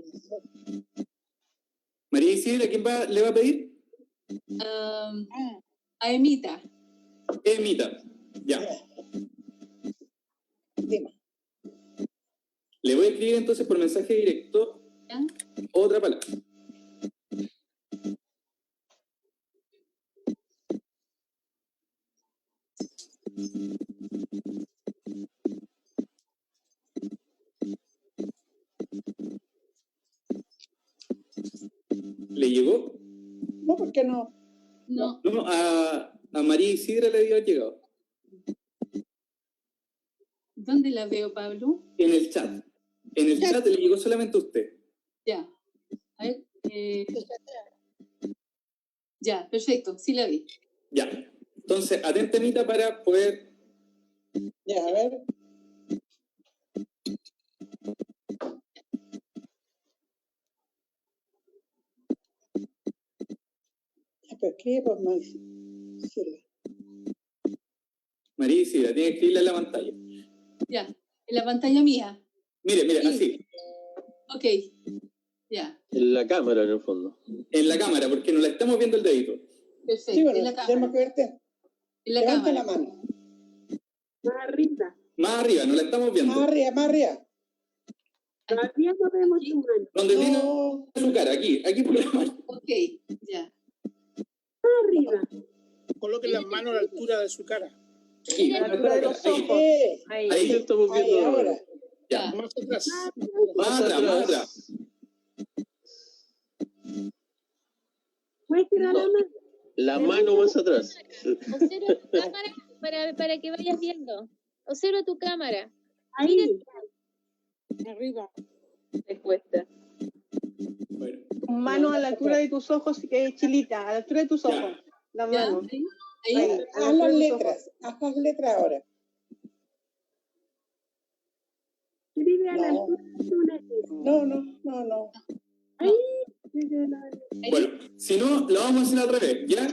María Isidra, ¿quién le va a pedir? A Emita. Emita. Ya. Le voy a escribir entonces por mensaje directo otra palabra. ¿Le llegó? No, ¿por qué no? No. No, a María Isidra le había llegado. ¿Dónde la veo, Pablo? En el chat. En el chat le llegó solamente a usted. Ya. A ver. Ya, perfecto. Sí la vi. Ya. Entonces, atenta, Emita, para poder... Ya, a ver. ¿Pero qué? Pues María Isidra, tiene que escribirla en la pantalla. Ya. En la pantalla mía. Mire, así. Ok. Ya. En la cámara, en el fondo. En la cámara, porque no la estamos viendo el dedito. Perfecto. Sí, bueno, en la cámara. tenemos que verte. En la Levanta cámara. la mano. Más arriba. Más arriba, no la estamos viendo. Más arriba, más arriba. Todavía no vemos tu mano. Donde tiene su cara, aquí por la mano. Ok, ya. Más arriba. Coloque las manos a la altura de su cara. Aquí, A la altura de los ojos. Ahí estamos viendo ahora. Ya. Más atrás. Más atrás. Muestra la mano. La mano más atrás. Observa tu cámara para que vayas viendo. Observa tu cámara. Ahí. Arriba. Respuesta. Bueno. Mano a la altura de tus ojos, Chilita, a la altura de tus ojos. La mano. Ahí. Haz las letras. Haz las letras ahora. Escribe a la altura de una letra. No. Ahí. Bueno, si no, lo vamos a hacer al revés, ¿ya?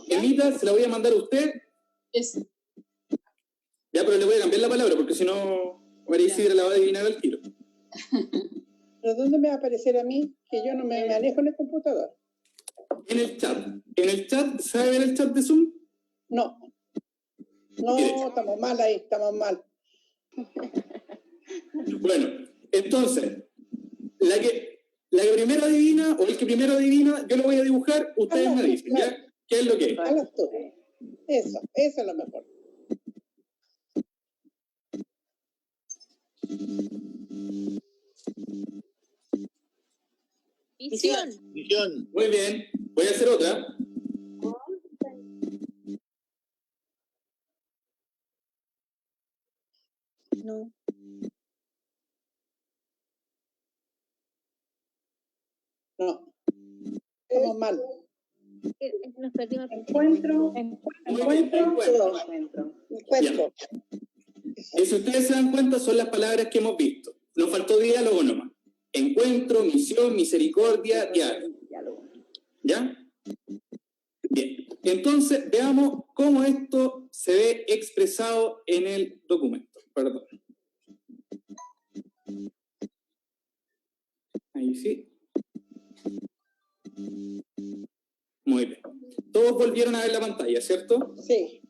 Emita, se la voy a mandar a usted. Eso. Ya, pero le voy a cambiar la palabra, porque si no, María Isidra la va a adivinar al tiro. ¿Pero dónde me va a aparecer a mí? Que yo no me manejo en el computador. En el chat. En el chat, ¿sabe ver el chat de Zoom? No. No, estamos mal ahí, estamos mal. Bueno, entonces, la que primero adivina, o el que primero adivina, yo lo voy a dibujar, ustedes me dicen, ¿ya? ¿Qué es lo que es? Eso es lo mejor. Visión. Visión. Muy bien, voy a hacer otra. No. No. Estamos mal. Nos perdimos. Encuentro. Y si ustedes se dan cuenta, son las palabras que hemos visto. Nos faltó diálogo nomás. Encuentro, misión, misericordia, diálogo. ¿Ya? Bien. Entonces, veamos cómo esto se ve expresado en el documento. Perdón. Ahí sí. Muy bien. Todos volvieron a ver la pantalla, ¿cierto? Sí.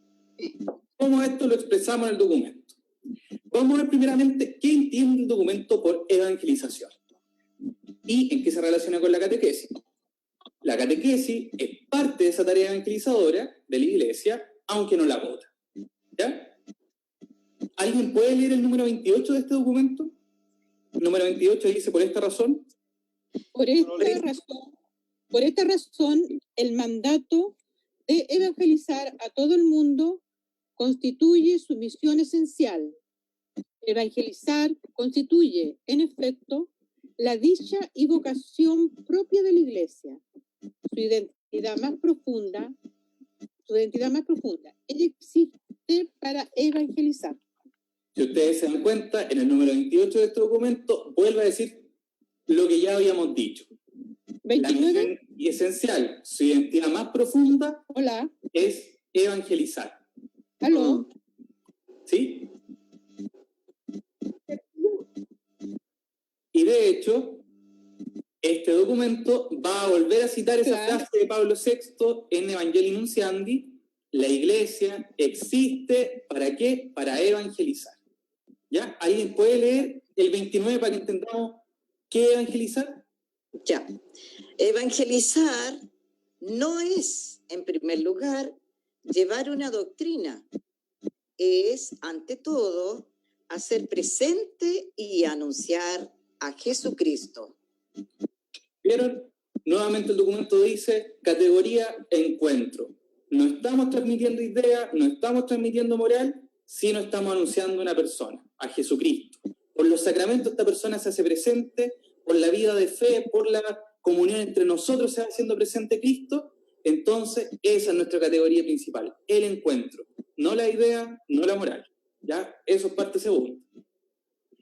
¿Cómo esto lo expresamos en el documento? Vamos a ver primeramente qué entiende el documento por evangelización y en qué se relaciona con la catequesis. La catequesis es parte de esa tarea evangelizadora de la Iglesia, aunque no la vota. ¿Ya? ¿Alguien puede leer el número 28 de este documento? El número 28 dice, por esta razón. Por esta razón, el mandato de evangelizar a todo el mundo constituye su misión esencial. Evangelizar constituye, en efecto, la dicha y vocación propia de la Iglesia. Su identidad más profunda, ella existe para evangelizar. Si ustedes se dan cuenta, en el número 28 de este documento, vuelve a decir lo que ya habíamos dicho. 29. La misión esencial, su identidad más profunda, es evangelizar. ¿Aló? ¿Sí? Y de hecho, este documento va a volver a citar esa frase de Pablo VI en Evangelii Nunciandi: la Iglesia existe, ¿para qué? Para evangelizar. ¿Ya? ¿Alguien puede leer el 29 para que entendamos qué es evangelizar? Ya. Evangelizar no es, en primer lugar, llevar una doctrina. Es, ante todo, hacer presente y anunciar a Jesucristo. ¿Vieron? Nuevamente el documento dice categoría encuentro. No estamos transmitiendo ideas, no estamos transmitiendo moral, sino estamos anunciando a una persona, a Jesucristo. Por los sacramentos esta persona se hace presente, por la vida de fe, por la comunión entre nosotros se va haciendo presente Cristo. Entonces esa es nuestra categoría principal, el encuentro. No la idea, no la moral. ¿Ya? Eso es parte segunda.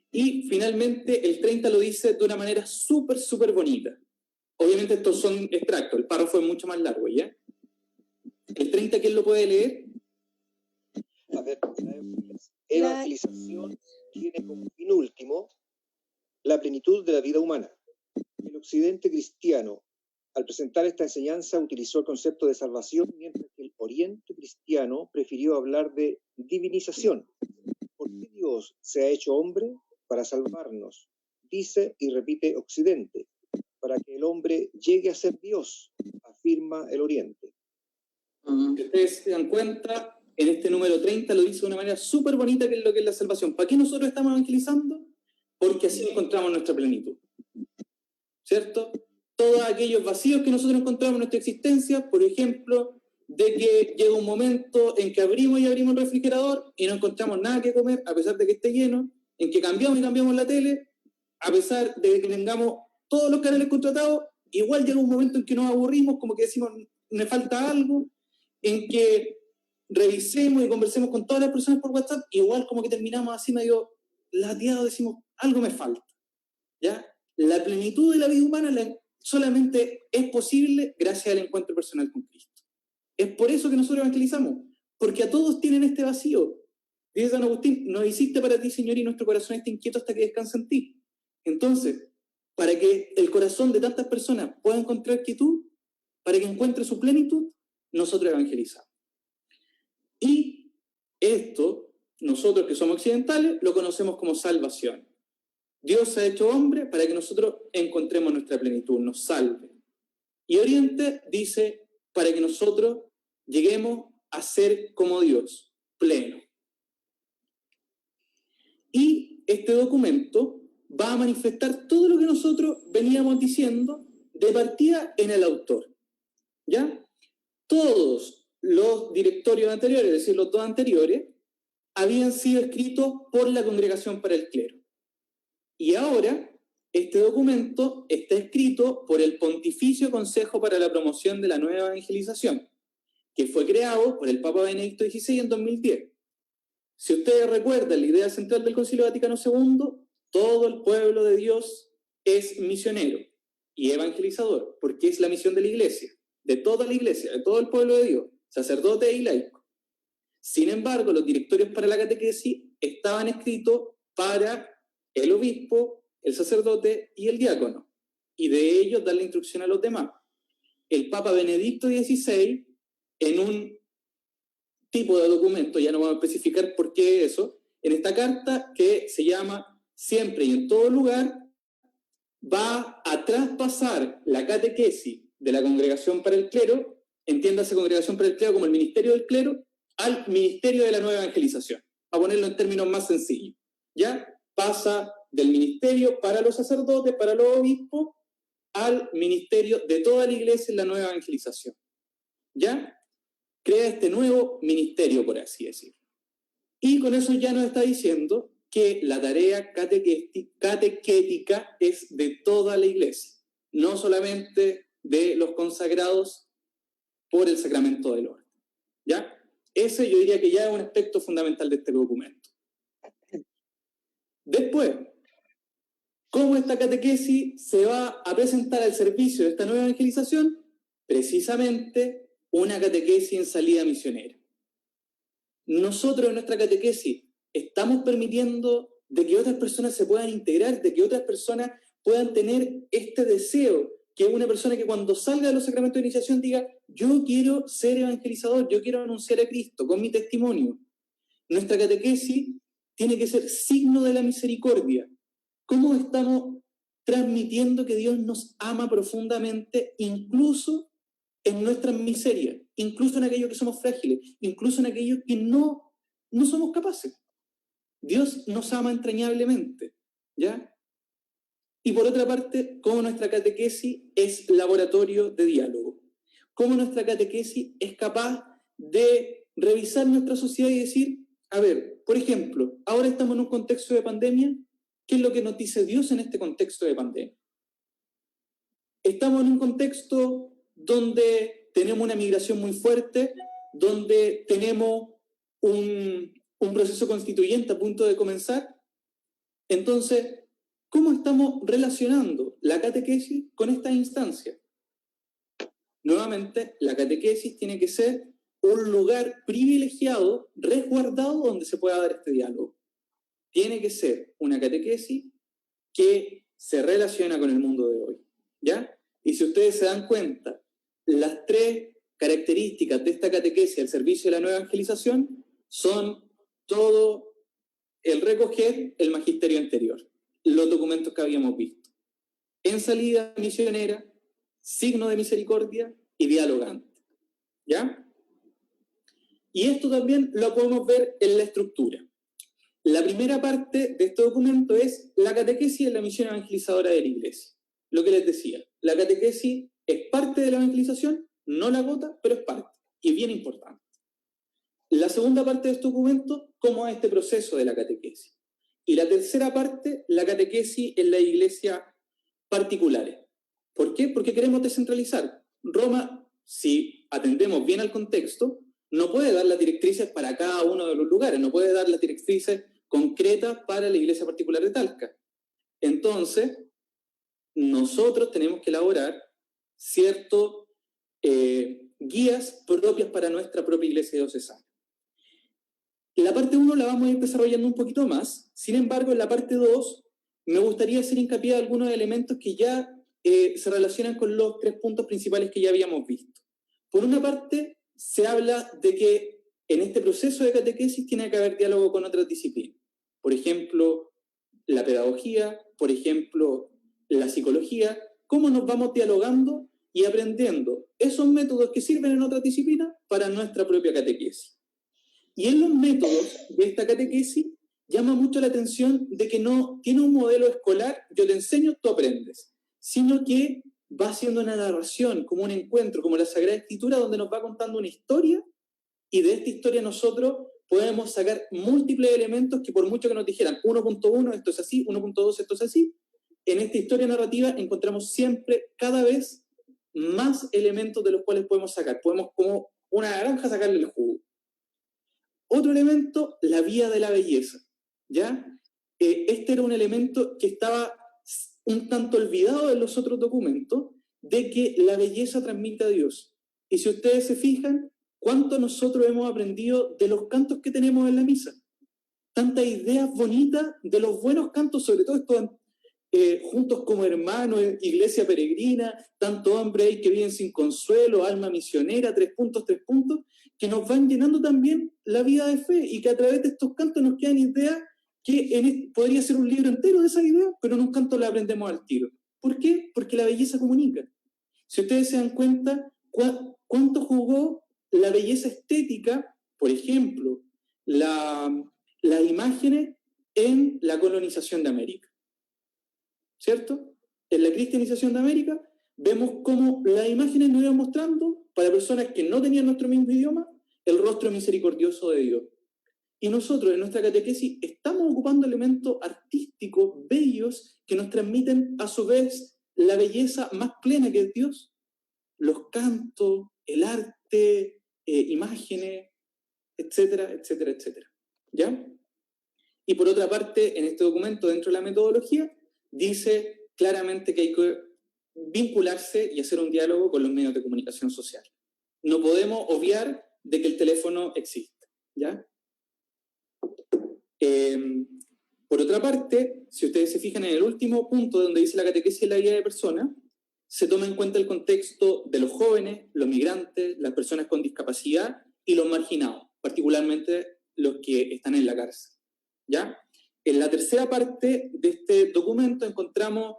Y finalmente el 30 lo dice de una manera súper, súper bonita. Obviamente estos son extractos, el párrafo es mucho más largo, ¿ya? El 30, ¿quién lo puede leer? A ver, la evangelización tiene como fin último la plenitud de la vida humana. El occidente cristiano, al presentar esta enseñanza, utilizó el concepto de salvación, mientras que el oriente cristiano prefirió hablar de divinización. ¿Por qué Dios se ha hecho hombre? Para salvarnos, dice y repite occidente, para que el hombre llegue a ser Dios, afirma el oriente. Si ustedes se dan cuenta, en este número 30 lo dice de una manera súper bonita, que es lo que es la salvación. ¿Para qué nosotros estamos evangelizando? Porque así encontramos nuestra plenitud. ¿Cierto? Todos aquellos vacíos que nosotros encontramos en nuestra existencia, por ejemplo, de que llega un momento en que abrimos el refrigerador y no encontramos nada que comer, a pesar de que esté lleno, en que cambiamos la tele, a pesar de que tengamos todos los canales contratados, igual llega un momento en que nos aburrimos, como que decimos, me falta algo, en que revisemos y conversemos con todas las personas por WhatsApp, igual como que terminamos así medio lateados, decimos, algo me falta. ¿Ya? La plenitud de la vida humana solamente es posible gracias al encuentro personal con Cristo. Es por eso que nosotros evangelizamos, porque a todos tienen este vacío. Dice San Agustín, nos hiciste para ti, Señor, y nuestro corazón está inquieto hasta que descansa en ti. Entonces, para que el corazón de tantas personas pueda encontrar quietud, para que encuentre su plenitud, nosotros evangelizamos. Y esto, nosotros que somos occidentales, lo conocemos como salvación. Dios se ha hecho hombre para que nosotros encontremos nuestra plenitud, nos salve. Y Oriente dice, para que nosotros lleguemos a ser como Dios, pleno. Y este documento va a manifestar todo lo que nosotros veníamos diciendo de partida en el autor. ¿Ya? Todos los directorios anteriores, es decir, los dos anteriores, habían sido escritos por la Congregación para el Clero. Y ahora, este documento está escrito por el Pontificio Consejo para la Promoción de la Nueva Evangelización, que fue creado por el Papa Benedicto XVI en 2010. Si ustedes recuerdan la idea central del Concilio Vaticano II, todo el pueblo de Dios es misionero y evangelizador, porque es la misión de la Iglesia, de toda la Iglesia, de todo el pueblo de Dios, sacerdote y laico. Sin embargo, los directorios para la catequesis estaban escritos para el obispo, el sacerdote y el diácono, y de ellos dar la instrucción a los demás. El Papa Benedicto XVI, en un tipo de documento, ya no vamos a especificar por qué eso, en esta carta que se llama Siempre y en todo lugar, va a traspasar la catequesis de la Congregación para el Clero, entiéndase Congregación para el Clero como el Ministerio del Clero, al Ministerio de la Nueva Evangelización, a ponerlo en términos más sencillos. ¿Ya? Pasa del ministerio para los sacerdotes, para los obispos, al ministerio de toda la Iglesia en la Nueva Evangelización. ¿Ya? Crea este nuevo ministerio, por así decirlo. Y con eso ya nos está diciendo que la tarea catequética es de toda la Iglesia, no solamente de los consagrados por el sacramento del orden. ¿Ya? Ese yo diría que ya es un aspecto fundamental de este documento. Después, ¿cómo esta catequesis se va a presentar al servicio de esta nueva evangelización? Precisamente una catequesis en salida misionera. Nosotros en nuestra catequesis estamos permitiendo de que otras personas se puedan integrar, de que otras personas puedan tener este deseo, que una persona que cuando salga de los sacramentos de iniciación diga, yo quiero ser evangelizador, yo quiero anunciar a Cristo con mi testimonio. Nuestra catequesis tiene que ser signo de la misericordia. ¿Cómo estamos transmitiendo que Dios nos ama profundamente, incluso en nuestras miserias, incluso en aquellos que somos frágiles, incluso en aquellos que no somos capaces? Dios nos ama entrañablemente, ¿ya? Y por otra parte, cómo nuestra catequesis es laboratorio de diálogo. Cómo nuestra catequesis es capaz de revisar nuestra sociedad y decir, a ver, por ejemplo, ahora estamos en un contexto de pandemia, ¿qué es lo que nos dice Dios en este contexto de pandemia? Estamos en un contexto donde tenemos una migración muy fuerte, donde tenemos un proceso constituyente a punto de comenzar. Entonces, ¿cómo estamos relacionando la catequesis con esta instancia? Nuevamente, la catequesis tiene que ser un lugar privilegiado, resguardado, donde se pueda dar este diálogo. Tiene que ser una catequesis que se relaciona con el mundo de hoy, ¿ya? Y si ustedes se dan cuenta, las tres características de esta catequesis al servicio de la nueva evangelización son todo el recoger el magisterio anterior, los documentos que habíamos visto. En salida misionera, signo de misericordia y dialogante, ¿ya? Y esto también lo podemos ver en la estructura. La primera parte de este documento es la catequesis en la misión evangelizadora de la Iglesia. Lo que les decía, la catequesis es parte de la evangelización, no la gota, pero es parte, y bien importante. La segunda parte de este documento, cómo es este proceso de la catequesis. Y la tercera parte, la catequesis en las iglesias particulares. ¿Por qué? Porque queremos descentralizar. Roma, si atendemos bien al contexto, no puede dar las directrices para cada uno de los lugares, no puede dar las directrices concretas para la iglesia particular de Talca. Entonces, nosotros tenemos que elaborar ciertas guías propias para nuestra propia iglesia diocesana. La parte 1 la vamos a ir desarrollando un poquito más. Sin embargo, en la parte 2 me gustaría hacer hincapié en algunos elementos que ya se relacionan con los 3 puntos principales que ya habíamos visto. Por una parte, se habla de que en este proceso de catequesis tiene que haber diálogo con otras disciplinas. Por ejemplo, la pedagogía, por ejemplo, la psicología. Cómo nos vamos dialogando y aprendiendo esos métodos que sirven en otras disciplinas para nuestra propia catequesis. Y en los métodos de esta catequesis llama mucho la atención de que no tiene un modelo escolar, yo te enseño, tú aprendes, sino que va haciendo una narración, como un encuentro, como la Sagrada Escritura, donde nos va contando una historia, y de esta historia nosotros podemos sacar múltiples elementos que por mucho que nos dijeran 1.1 esto es así, 1.2 esto es así, en esta historia narrativa encontramos siempre, cada vez, más elementos de los cuales podemos sacar. Podemos, como una naranja, sacarle el jugo. Otro elemento, la vía de la belleza, ¿ya? Este era un elemento que estaba un tanto olvidado en los otros documentos, de que la belleza transmite a Dios. Y si ustedes se fijan, ¿cuánto nosotros hemos aprendido de los cantos que tenemos en la misa? Tantas ideas bonitas de los buenos cantos, sobre todo estos juntos como hermanos, iglesia peregrina, tantos hombres ahí que viven sin consuelo, alma misionera, 3 puntos, que nos van llenando también la vida de fe y que a través de estos cantos nos quedan ideas que podría ser un libro entero de esas ideas, pero en un canto la aprendemos al tiro. ¿Por qué? Porque la belleza comunica. Si ustedes se dan cuenta, ¿cuánto jugó la belleza estética, por ejemplo, las imágenes en la colonización de América? ¿Cierto? En la cristianización de América vemos cómo las imágenes nos iban mostrando, para personas que no tenían nuestro mismo idioma, el rostro misericordioso de Dios. Y nosotros en nuestra catequesis estamos ocupando elementos artísticos, bellos, que nos transmiten a su vez la belleza más plena que es Dios. Los cantos, el arte, imágenes, etcétera, etcétera, etcétera. ¿Ya? Y por otra parte, en este documento, dentro de la metodología, dice claramente que hay que vincularse y hacer un diálogo con los medios de comunicación social. No podemos obviar de que el teléfono existe, ¿ya? Por otra parte, si ustedes se fijan en el último punto donde dice la catequesis en la vida de persona, se toma en cuenta el contexto de los jóvenes, los migrantes, las personas con discapacidad y los marginados, particularmente los que están en la cárcel, ¿ya? En la tercera parte de este documento encontramos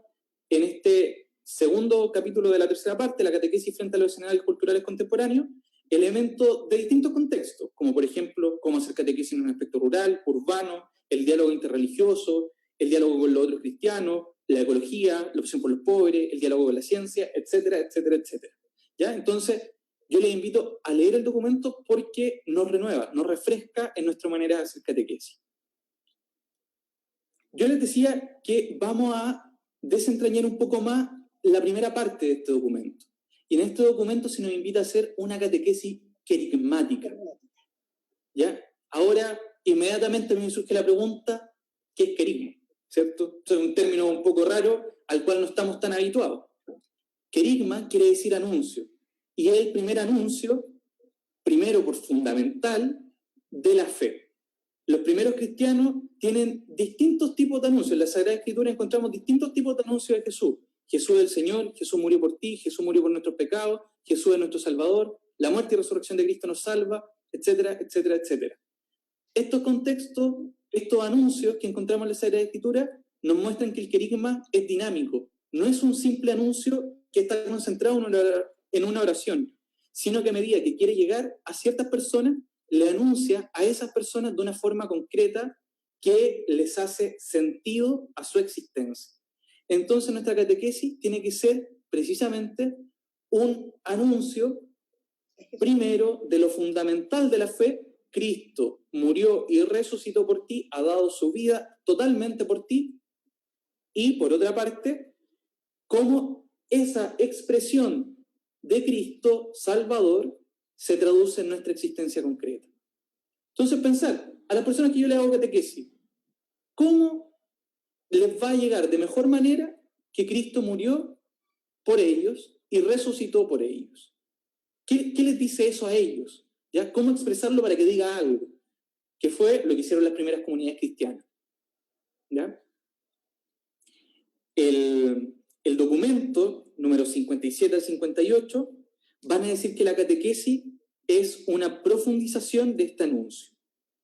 en este segundo capítulo de la tercera parte, la catequesis frente a los escenarios culturales contemporáneos, elementos de distintos contextos, como por ejemplo, cómo hacer catequesis en un aspecto rural, urbano, el diálogo interreligioso, el diálogo con los otros cristianos, la ecología, la opción por los pobres, el diálogo con la ciencia, etcétera, etcétera, etcétera. ¿Ya? Entonces, yo les invito a leer el documento porque nos renueva, nos refresca en nuestra manera de hacer catequesis. Yo les decía que vamos a desentrañar un poco más la primera parte de este documento. Y en este documento se nos invita a hacer una catequesis querigmática. ¿Ya? Ahora, inmediatamente me surge la pregunta, ¿qué es querigma? ¿Cierto? Es un término un poco raro al cual no estamos tan habituados. Querigma quiere decir anuncio. Y es el primer anuncio, primero por fundamental, de la fe. Los primeros cristianos tienen distintos tipos de anuncios. En la Sagrada Escritura encontramos distintos tipos de anuncios de Jesús. Jesús es el Señor, Jesús murió por ti, Jesús murió por nuestros pecados, Jesús es nuestro Salvador, la muerte y resurrección de Cristo nos salva, etcétera, etcétera, etcétera. Estos contextos, estos anuncios que encontramos en la Sagrada Escritura nos muestran que el querigma es dinámico. No es un simple anuncio que está concentrado en una oración, sino que a medida que quiere llegar a ciertas personas, le anuncia a esas personas de una forma concreta que les hace sentido a su existencia. Entonces nuestra catequesis tiene que ser precisamente un anuncio primero de lo fundamental de la fe. Cristo murió y resucitó por ti, ha dado su vida totalmente por ti, y por otra parte, cómo esa expresión de Cristo Salvador se traduce en nuestra existencia concreta. Entonces pensar, a las personas que yo les hago catequesis, ¿cómo les va a llegar de mejor manera que Cristo murió por ellos y resucitó por ellos? ¿Qué les dice eso a ellos? ¿Ya? ¿Cómo expresarlo para que diga algo? que fue lo que hicieron las primeras comunidades cristianas. ¿Ya? El documento número 57 al 58 van a decir que la catequesis es una profundización de este anuncio,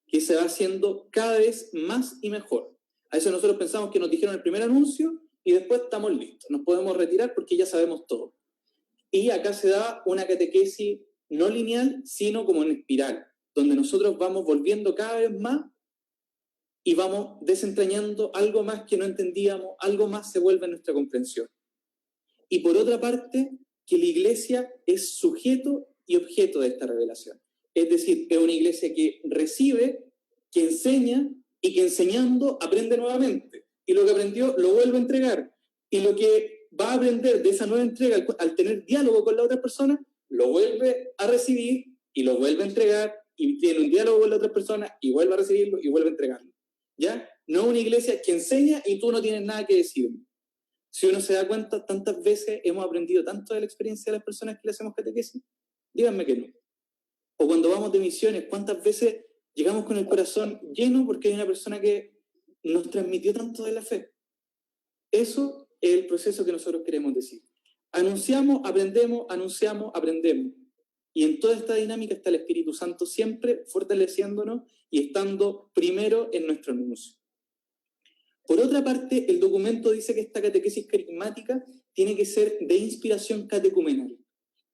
que se va haciendo cada vez más y mejor. A eso nosotros pensamos que nos dijeron el primer anuncio y después estamos listos, nos podemos retirar porque ya sabemos todo. Y acá se da una catequesis no lineal, sino como en espiral, donde nosotros vamos volviendo cada vez más y vamos desentrañando algo más que no entendíamos, algo más se vuelve en nuestra comprensión. Y por otra parte, que la iglesia es sujeto y objeto de esta revelación. Es decir, es una iglesia que recibe, que enseña y que enseñando aprende nuevamente. Y lo que aprendió lo vuelve a entregar. Y lo que va a aprender de esa nueva entrega al tener diálogo con la otra persona, lo vuelve a recibir y lo vuelve a entregar y tiene un diálogo con la otra persona y vuelve a recibirlo y vuelve a entregarlo. ¿Ya? No una iglesia que enseña y tú no tienes nada que decirme. Si uno se da cuenta, tantas veces hemos aprendido tanto de la experiencia de las personas que le hacemos catequesis, díganme que no. O cuando vamos de misiones, ¿cuántas veces llegamos con el corazón lleno porque hay una persona que nos transmitió tanto de la fe? Eso es el proceso que nosotros queremos decir. Anunciamos, aprendemos, anunciamos, aprendemos. Y en toda esta dinámica está el Espíritu Santo siempre fortaleciéndonos y estando primero en nuestro anuncio. Por otra parte, el documento dice que esta catequesis carismática tiene que ser de inspiración catecumenal.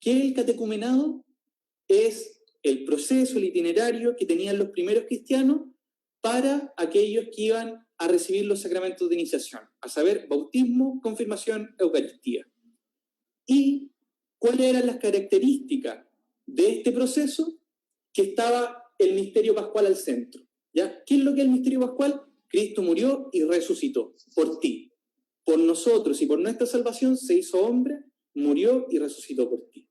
¿Qué es el catecumenado? Es el proceso, el itinerario que tenían los primeros cristianos para aquellos que iban a recibir los sacramentos de iniciación, a saber, bautismo, confirmación, Eucaristía. ¿Y cuáles eran las características de este proceso? Que estaba el misterio pascual al centro. ¿Ya? ¿Qué es lo que es el misterio pascual? Cristo murió y resucitó por ti. Por nosotros y por nuestra salvación se hizo hombre, murió y resucitó por ti.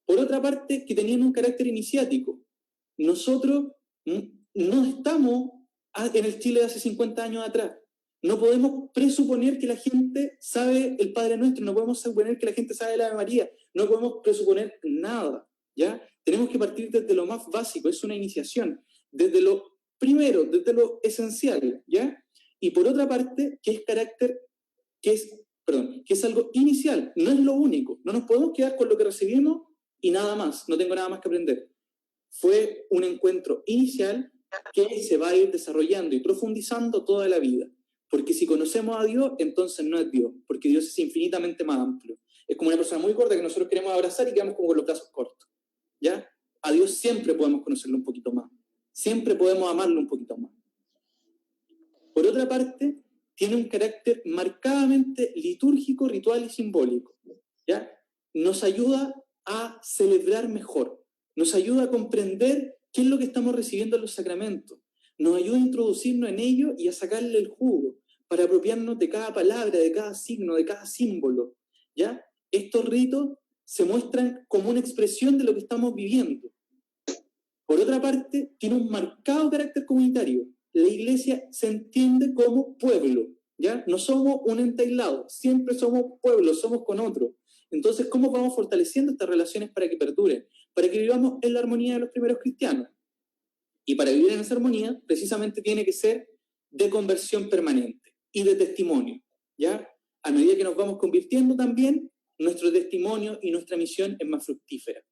Por otra parte, que tenían un carácter iniciático. Nosotros no estamos en el Chile de hace 50 años atrás. No podemos presuponer que la gente sabe el Padre Nuestro, no podemos suponer que la gente sabe la Ave María, no podemos presuponer nada, ¿ya? Tenemos que partir desde lo más básico, es una iniciación, desde lo primero, desde lo esencial, ¿ya? Y por otra parte, que es algo inicial, no es lo único, no nos podemos quedar con lo que recibimos y nada más, no tengo nada más que aprender. Fue un encuentro inicial que se va a ir desarrollando y profundizando toda la vida. Porque si conocemos a Dios, entonces no es Dios, porque Dios es infinitamente más amplio. Es como una persona muy corta que nosotros queremos abrazar y quedamos como con los brazos cortos. ¿Ya? A Dios siempre podemos conocerlo un poquito más. Siempre podemos amarlo un poquito más. Por otra parte, tiene un carácter marcadamente litúrgico, ritual y simbólico. ¿Ya? Nos ayuda a celebrar mejor. Nos ayuda a comprender qué es lo que estamos recibiendo en los sacramentos. Nos ayuda a introducirnos en ello y a sacarle el jugo, para apropiarnos de cada palabra, de cada signo, de cada símbolo. ¿Ya? Estos ritos se muestran como una expresión de lo que estamos viviendo. Por otra parte, tiene un marcado carácter comunitario. La iglesia se entiende como pueblo, ¿ya? No somos un ente aislado, siempre somos pueblo, somos con otro. Entonces, ¿cómo vamos fortaleciendo estas relaciones para que perduren? Para que vivamos en la armonía de los primeros cristianos. Y para vivir en esa armonía, precisamente tiene que ser de conversión permanente y de testimonio, ¿ya? A medida que nos vamos convirtiendo también, nuestro testimonio y nuestra misión es más fructífera.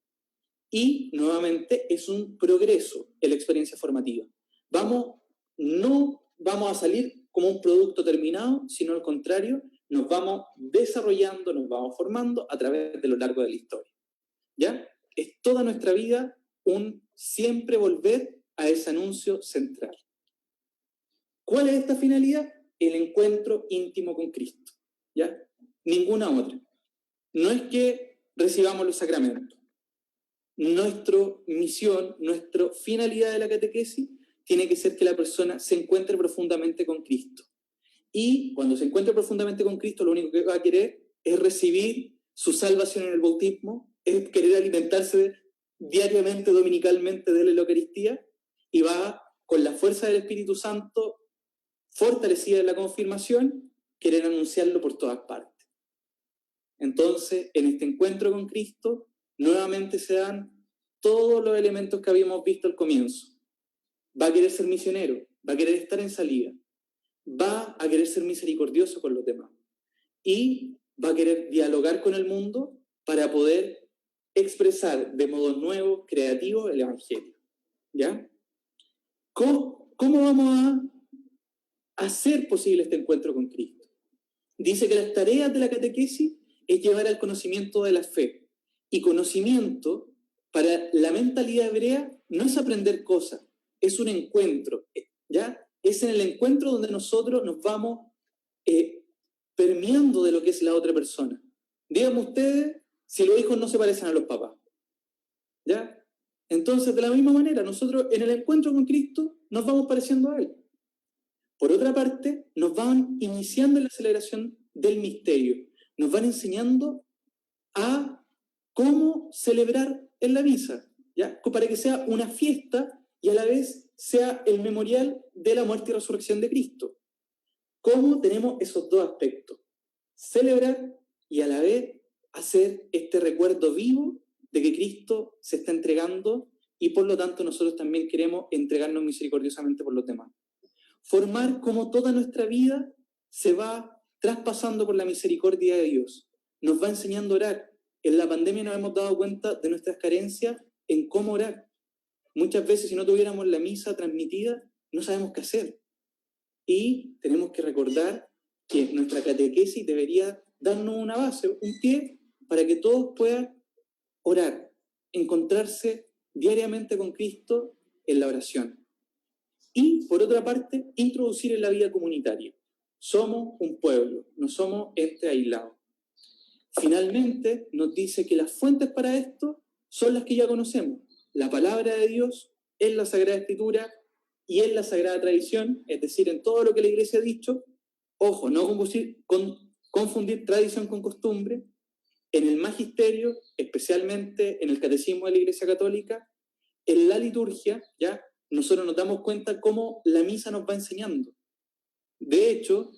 Y, nuevamente, es un progreso en la experiencia formativa. No vamos a salir como un producto terminado, sino al contrario, nos vamos desarrollando, nos vamos formando a través de lo largo de la historia. ¿Ya? Es toda nuestra vida un siempre volver a ese anuncio central. ¿Cuál es esta finalidad? El encuentro íntimo con Cristo. ¿Ya? Ninguna otra. No es que recibamos los sacramentos. Nuestra misión, nuestra finalidad de la catequesis tiene que ser que la persona se encuentre profundamente con Cristo. Y cuando se encuentre profundamente con Cristo, lo único que va a querer es recibir su salvación en el bautismo, es querer alimentarse diariamente, dominicalmente de la Eucaristía, y va con la fuerza del Espíritu Santo, fortalecida en la confirmación, querer anunciarlo por todas partes. Entonces, en este encuentro con Cristo, nuevamente se dan todos los elementos que habíamos visto al comienzo. va a querer ser misionero, va a querer estar en salida, va a querer ser misericordioso con los demás y va a querer dialogar con el mundo para poder expresar de modo nuevo, creativo, el Evangelio. ¿Ya? ¿Cómo vamos a hacer posible este encuentro con Cristo? Dice que las tareas de la catequesis es llevar al conocimiento de la fe. Y conocimiento, para la mentalidad hebrea, no es aprender cosas, es un encuentro. ¿Ya? Es en el encuentro donde nosotros nos vamos permeando de lo que es la otra persona. Díganme ustedes si los hijos no se parecen a los papás. ¿Ya? Entonces, de la misma manera, nosotros en el encuentro con Cristo nos vamos pareciendo a Él. Por otra parte, nos van iniciando en la celebración del misterio. Nos van enseñando a cómo celebrar en la misa, ¿ya? Para que sea una fiesta y a la vez sea el memorial de la muerte y resurrección de Cristo. ¿Cómo tenemos esos dos aspectos? Celebrar y a la vez hacer este recuerdo vivo de que Cristo se está entregando y por lo tanto nosotros también queremos entregarnos misericordiosamente por los demás. Formar como toda nuestra vida se va traspasando por la misericordia de Dios. Nos va enseñando a orar. En la pandemia nos hemos dado cuenta de nuestras carencias en cómo orar. Muchas veces si no tuviéramos la misa transmitida, no sabemos qué hacer. Y tenemos que recordar que nuestra catequesis debería darnos una base, un pie, para que todos puedan orar, encontrarse diariamente con Cristo en la oración. Y, por otra parte, introducir en la vida comunitaria. Somos un pueblo, no somos entes aislados. Finalmente, nos dice que las fuentes para esto son las que ya conocemos. La palabra de Dios en la Sagrada Escritura y en la Sagrada Tradición, es decir, en todo lo que la Iglesia ha dicho. Ojo, no confundir tradición con costumbre. En el magisterio, especialmente en el catecismo de la Iglesia Católica, en la liturgia, ¿ya? Nosotros nos damos cuenta cómo la misa nos va enseñando. De hecho,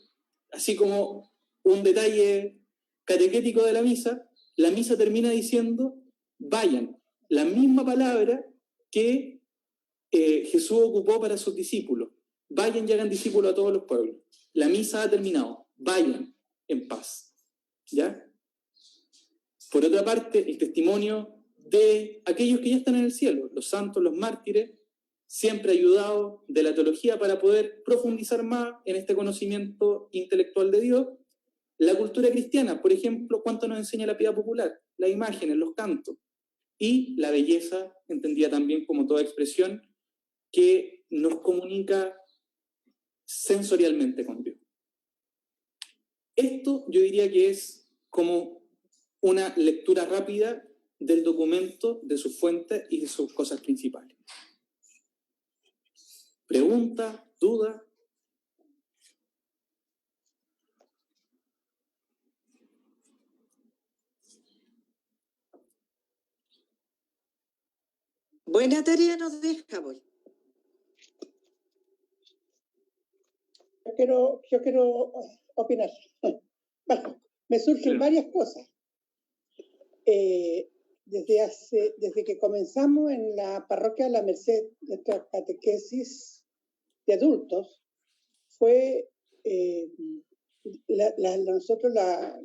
así como un detalle catequético de la misa termina diciendo, vayan, la misma palabra que Jesús ocupó para sus discípulos. Vayan y hagan discípulos a todos los pueblos. La misa ha terminado. Vayan en paz. ¿Ya? Por otra parte, el testimonio de aquellos que ya están en el cielo, los santos, los mártires, siempre ayudados de la teología para poder profundizar más en este conocimiento intelectual de Dios. La cultura cristiana, por ejemplo, ¿cuánto nos enseña la piedad popular? Las imágenes, los cantos. Y la belleza, entendida también como toda expresión, que nos comunica sensorialmente con Dios. Esto yo diría que es como una lectura rápida del documento, de sus fuentes y de sus cosas principales. ¿Pregunta? ¿Duda? Buena tarea nos deja, Paul. Yo quiero opinar. Bueno, me surgen varias cosas. Desde que comenzamos en la parroquia de la Merced, nuestra catequesis de adultos, fue, nosotros la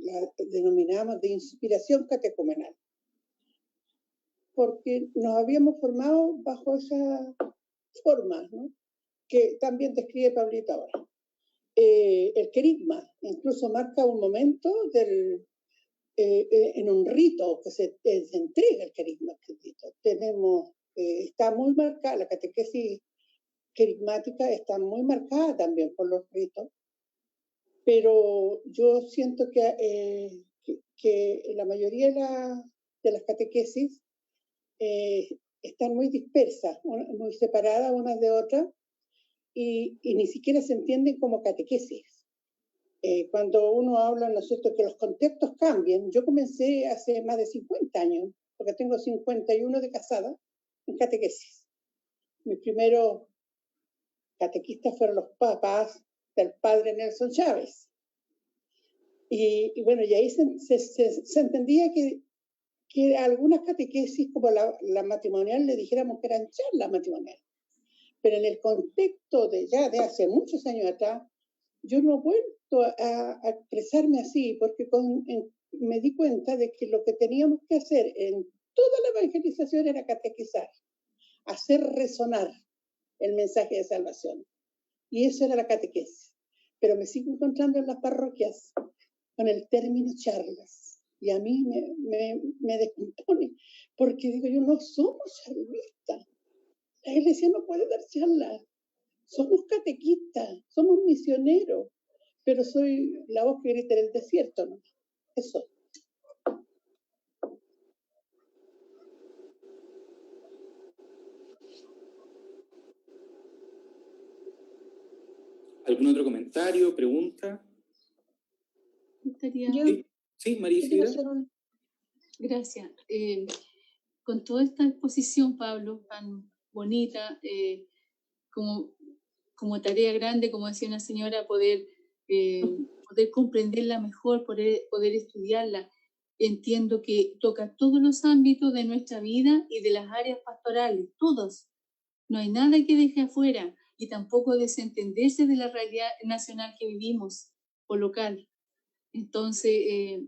denominamos de inspiración catecumenal, porque nos habíamos formado bajo esa forma, ¿no? Que también describe Pablito ahora. El querigma incluso marca un momento en un rito que se entrega el querigma. Está muy marcada, la catequesis querigmática está muy marcada también por los ritos, pero yo siento que la mayoría de las catequesis están muy dispersas, muy separadas unas de otras, y ni siquiera se entienden como catequesis. Cuando uno habla, ¿no es cierto?, que los contextos cambian. Yo comencé hace más de 50 años, porque tengo 51 de casada, en catequesis. Mis primeros catequistas fueron los papás del padre Nelson Chávez. Y bueno, y ahí se entendía que algunas catequesis, como la matrimonial, le dijéramos que eran charlas matrimoniales. Pero en el contexto de hace muchos años atrás, yo no he vuelto a expresarme así, porque me di cuenta de que lo que teníamos que hacer en toda la evangelización era catequizar, hacer resonar el mensaje de salvación. Y eso era la catequesis. Pero me sigo encontrando en las parroquias con el término charlas. Y a mí me descompone, porque digo yo, no somos charlistas. La iglesia no puede dar charlas. Somos catequistas, somos misioneros, pero soy la voz que grita en el desierto, ¿no? Eso. ¿Algún otro comentario, pregunta? Sí, María Isidra. Gracias. Con toda esta exposición, Pablo, tan bonita, como tarea grande, como decía una señora, poder comprenderla mejor, poder estudiarla. Entiendo que toca todos los ámbitos de nuestra vida y de las áreas pastorales, todos. No hay nada que deje afuera y tampoco desentenderse de la realidad nacional que vivimos o local. Entonces,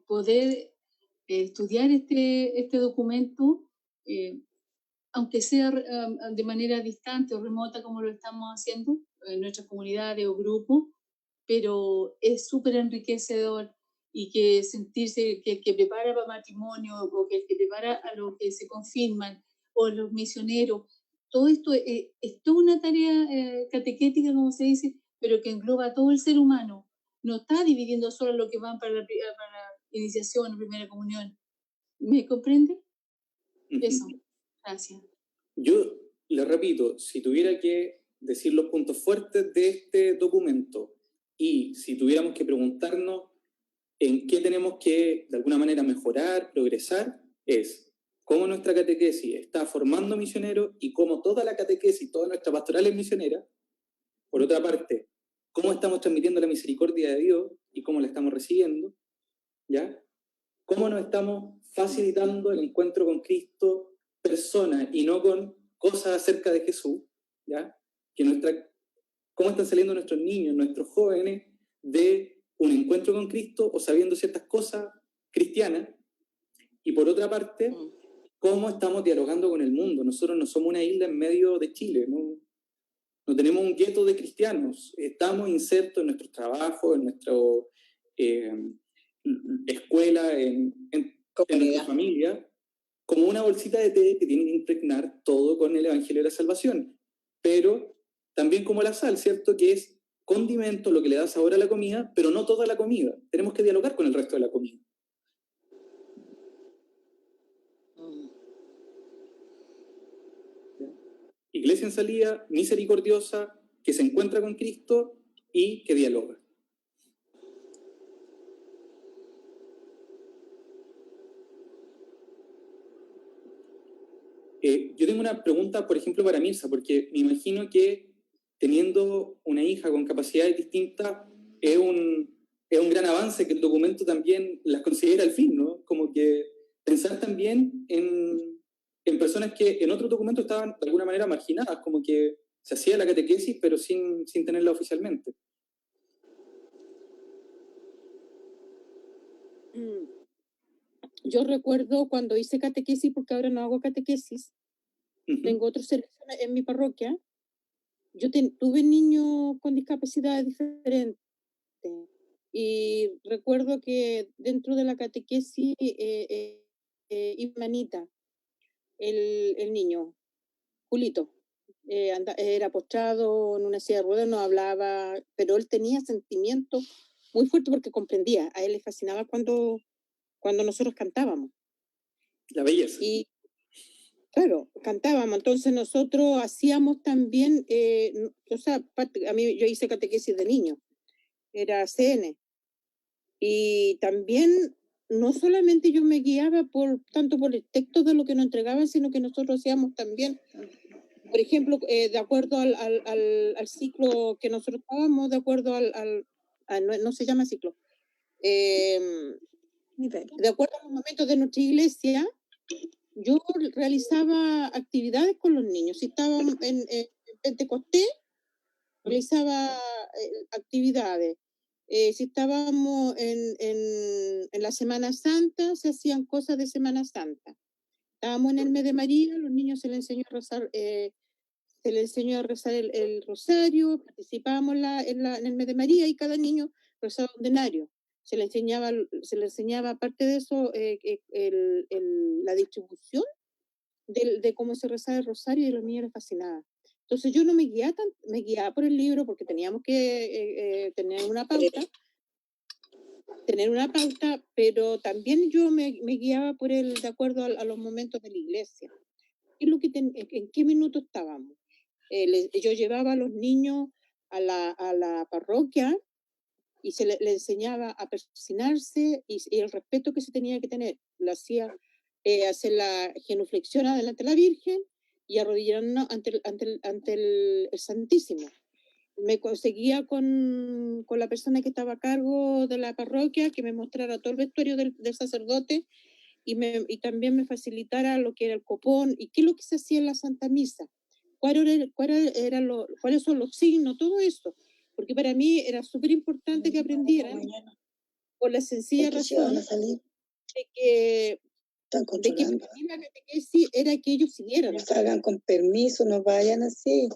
poder estudiar este documento, aunque sea de manera distante o remota como lo estamos haciendo en nuestras comunidades o grupos, pero es súper enriquecedor y que sentirse que el que prepara para matrimonio o que el que prepara a los que se confirman o los misioneros, todo esto es toda una tarea catequética, como se dice, pero que engloba a todo el ser humano. No está dividiendo solo lo que van para la iniciación o primera comunión. ¿Me comprende? Eso. Gracias. Yo le repito, si tuviera que decir los puntos fuertes de este documento y si tuviéramos que preguntarnos en qué tenemos que, de alguna manera, mejorar, progresar, es cómo nuestra catequesis está formando misioneros y cómo toda la catequesis, toda nuestra pastoral es misionera. Por otra parte, cómo estamos transmitiendo la misericordia de Dios y cómo la estamos recibiendo, ¿ya? Cómo nos estamos facilitando el encuentro con Cristo, persona, y no con cosas acerca de Jesús, ¿ya? Cómo están saliendo nuestros niños, nuestros jóvenes de un encuentro con Cristo o sabiendo ciertas cosas cristianas. Y por otra parte, cómo estamos dialogando con el mundo. Nosotros no somos una isla en medio de Chile, no tenemos un gueto de cristianos. Estamos insertos en nuestros trabajos, en nuestra escuela, en nuestra familia, como una bolsita de té que tiene que impregnar todo con el Evangelio de la Salvación. Pero también como la sal, ¿cierto? Que es condimento, lo que le da sabor a la comida, pero no toda la comida. Tenemos que dialogar con el resto de la comida. Iglesia en salida, misericordiosa, que se encuentra con Cristo y que dialoga. Yo tengo una pregunta, por ejemplo, para Mirza, porque me imagino que teniendo una hija con capacidades distintas, es un gran avance que el documento también las considera al fin, ¿no? Como que pensar también en personas que en otros documentos estaban de alguna manera marginadas, como que se hacía la catequesis, pero sin tenerla oficialmente. Yo recuerdo cuando hice catequesis, porque ahora no hago catequesis, tengo otro servicio en mi parroquia. Yo tuve niños con discapacidades diferentes y recuerdo que dentro de la catequesis iba Anita, el niño, Julito, era postrado en una silla de ruedas, no hablaba, pero él tenía sentimientos muy fuertes porque comprendía. A él le fascinaba cuando nosotros cantábamos. La belleza. Y claro, cantábamos, entonces nosotros hacíamos también, yo hice catequesis de niño, era CN, y también no solamente yo me guiaba tanto por el texto de lo que nos entregaban, sino que nosotros hacíamos también, por ejemplo, de acuerdo al ciclo que nosotros estábamos, de acuerdo no se llama ciclo, de acuerdo a los momentos de nuestra iglesia, yo realizaba actividades con los niños. Si estábamos en Pentecostés, realizaba actividades. Si estábamos en la Semana Santa, se hacían cosas de Semana Santa. Estábamos en el mes de María, los niños se les enseñó a rezar, el rosario, participábamos en el mes de María y cada niño rezaba un denario. Se le enseñaba aparte de eso, la distribución de cómo se rezaba el rosario, y a los niños les fascinaba. Entonces yo no me guiaba por el libro, porque teníamos que tener una pauta, pero también yo me guiaba de acuerdo a los momentos de la iglesia. ¿En qué minuto estábamos? Yo llevaba a los niños a la parroquia y le enseñaba a persinarse y el respeto que se tenía que tener. Lo hacía hacer la genuflexión adelante de la Virgen y arrodillarnos ante el Santísimo. Me conseguía con la persona que estaba a cargo de la parroquia que me mostrara todo el vestuario del sacerdote y también me facilitara lo que era el copón y qué es lo que se hacía en la Santa Misa, cuáles son los signos, todo eso, porque para mí era súper importante que aprendieran por la sencilla razón de que para mí la catequesis era que ellos siguieran. No salgan con permiso, no vayan así.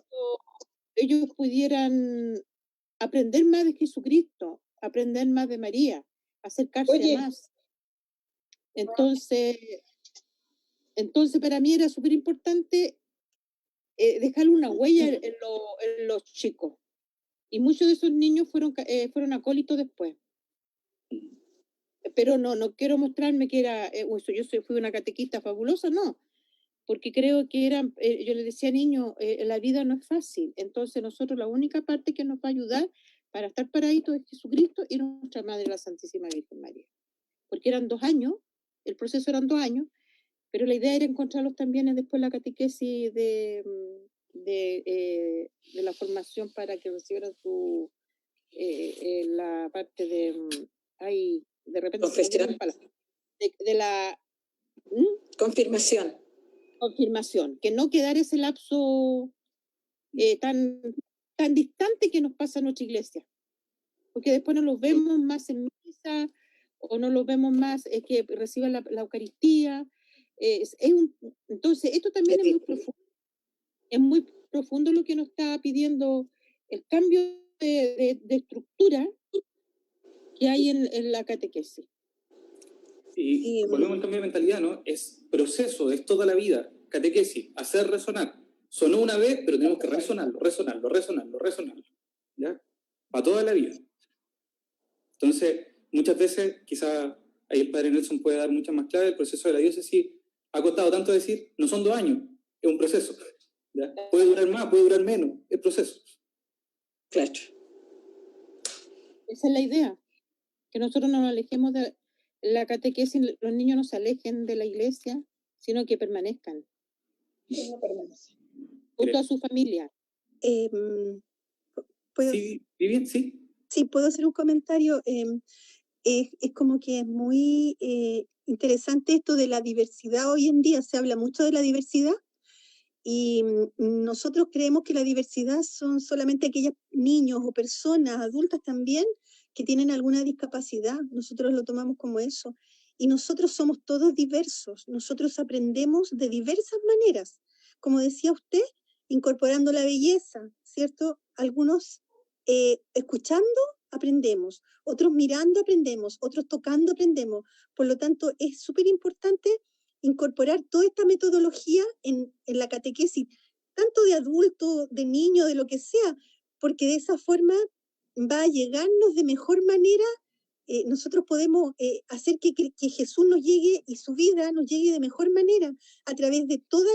Ellos pudieran aprender más de Jesucristo, aprender más de María, acercarse más. Entonces para mí era súper importante dejar una huella en los chicos. Y muchos de esos niños fueron acólitos después. Pero no quiero mostrarme que era, fui una catequista fabulosa, no. Porque creo que yo les decía a niños, la vida no es fácil. Entonces nosotros la única parte que nos va a ayudar para estar paraditos es Jesucristo y nuestra Madre, la Santísima Virgen María. Porque eran 2 años, el proceso eran 2 años, pero la idea era encontrarlos también después la catequesis de la formación para que recibieran la parte de repente confesión, de la confirmación, que no quedara ese lapso tan distante que nos pasa en nuestra iglesia, porque después no los vemos más en misa o no los vemos más que reciban la Eucaristía. Entonces esto también es muy profundo lo que nos está pidiendo el cambio de estructura que hay en la catequesis. Y volvemos al cambio de mentalidad, ¿no? Es proceso, es toda la vida. Catequesis, hacer resonar. Sonó una vez, pero tenemos que resonarlo. ¿Ya? Para toda la vida. Entonces, muchas veces, quizá ahí el padre Nelson puede dar muchas más claves. El proceso de la diócesis ha costado tanto decir, no son 2 años, es un proceso. ¿Ya? Puede durar más, puede durar menos, es proceso. Claro. Esa es la idea, que nosotros no nos alejemos de la catequesis, los niños no se alejen de la iglesia, sino que permanezcan. Junto a su familia. ¿Puedo? Sí, Vivian, sí. Sí, puedo hacer un comentario. Es como que es muy interesante esto de la diversidad. Hoy en día se habla mucho de la diversidad y nosotros creemos que la diversidad son solamente aquellos niños o personas adultas también que tienen alguna discapacidad. Nosotros lo tomamos como eso. Y nosotros somos todos diversos. Nosotros aprendemos de diversas maneras. Como decía usted, incorporando la belleza, ¿cierto? Algunos escuchando aprendemos, otros mirando aprendemos, otros tocando aprendemos. Por lo tanto, es súper importante incorporar toda esta metodología en la catequesis, tanto de adulto, de niño, de lo que sea, porque de esa forma va a llegarnos de mejor manera. Nosotros podemos hacer que Jesús nos llegue y su vida nos llegue de mejor manera a través de toda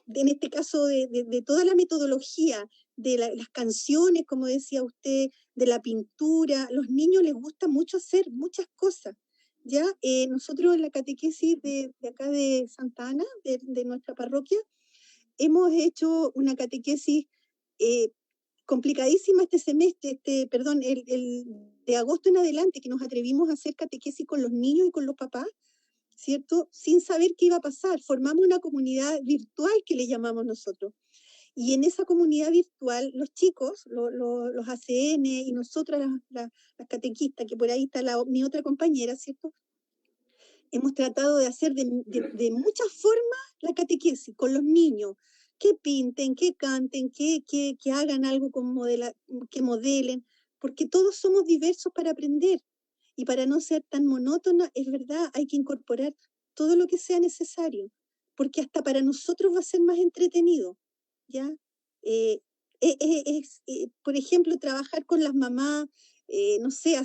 en este caso de toda la metodología, de las canciones, como decía usted, de la pintura. Los niños les gusta mucho hacer muchas cosas. Ya nosotros en la catequesis de acá de Santa Ana, de nuestra parroquia, hemos hecho una catequesis complicadísima este semestre, el de agosto en adelante, que nos atrevimos a hacer catequesis con los niños y con los papás, ¿cierto? Sin saber qué iba a pasar. Formamos una comunidad virtual que le llamamos nosotros. Y en esa comunidad virtual, los chicos, los ACN y nosotras, las catequistas, que por ahí está mi otra compañera, ¿cierto? Hemos tratado de hacer de muchas formas la catequesis con los niños, que pinten, que canten, que hagan algo que modelen, porque todos somos diversos para aprender. Y para no ser tan monótona, es verdad, hay que incorporar todo lo que sea necesario, porque hasta para nosotros va a ser más entretenido, ¿ya? Por ejemplo, trabajar con las mamás, no sé,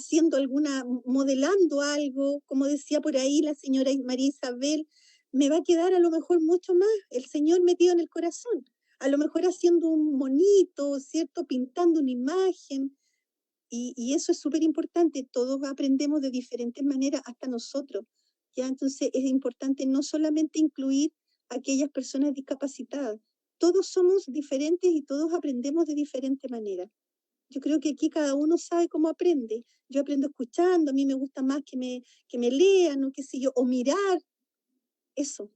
modelando algo, como decía por ahí la señora María Isabel, me va a quedar a lo mejor mucho más el Señor metido en el corazón, a lo mejor haciendo un monito, ¿cierto? Pintando una imagen, y eso es súper importante, todos aprendemos de diferentes maneras, hasta nosotros, ¿ya? Entonces es importante no solamente incluir a aquellas personas discapacitadas, todos somos diferentes y todos aprendemos de diferente manera. Yo creo que aquí cada uno sabe cómo aprende. Yo aprendo escuchando, a mí me gusta más que me lean, o qué sé yo, o mirar. Eso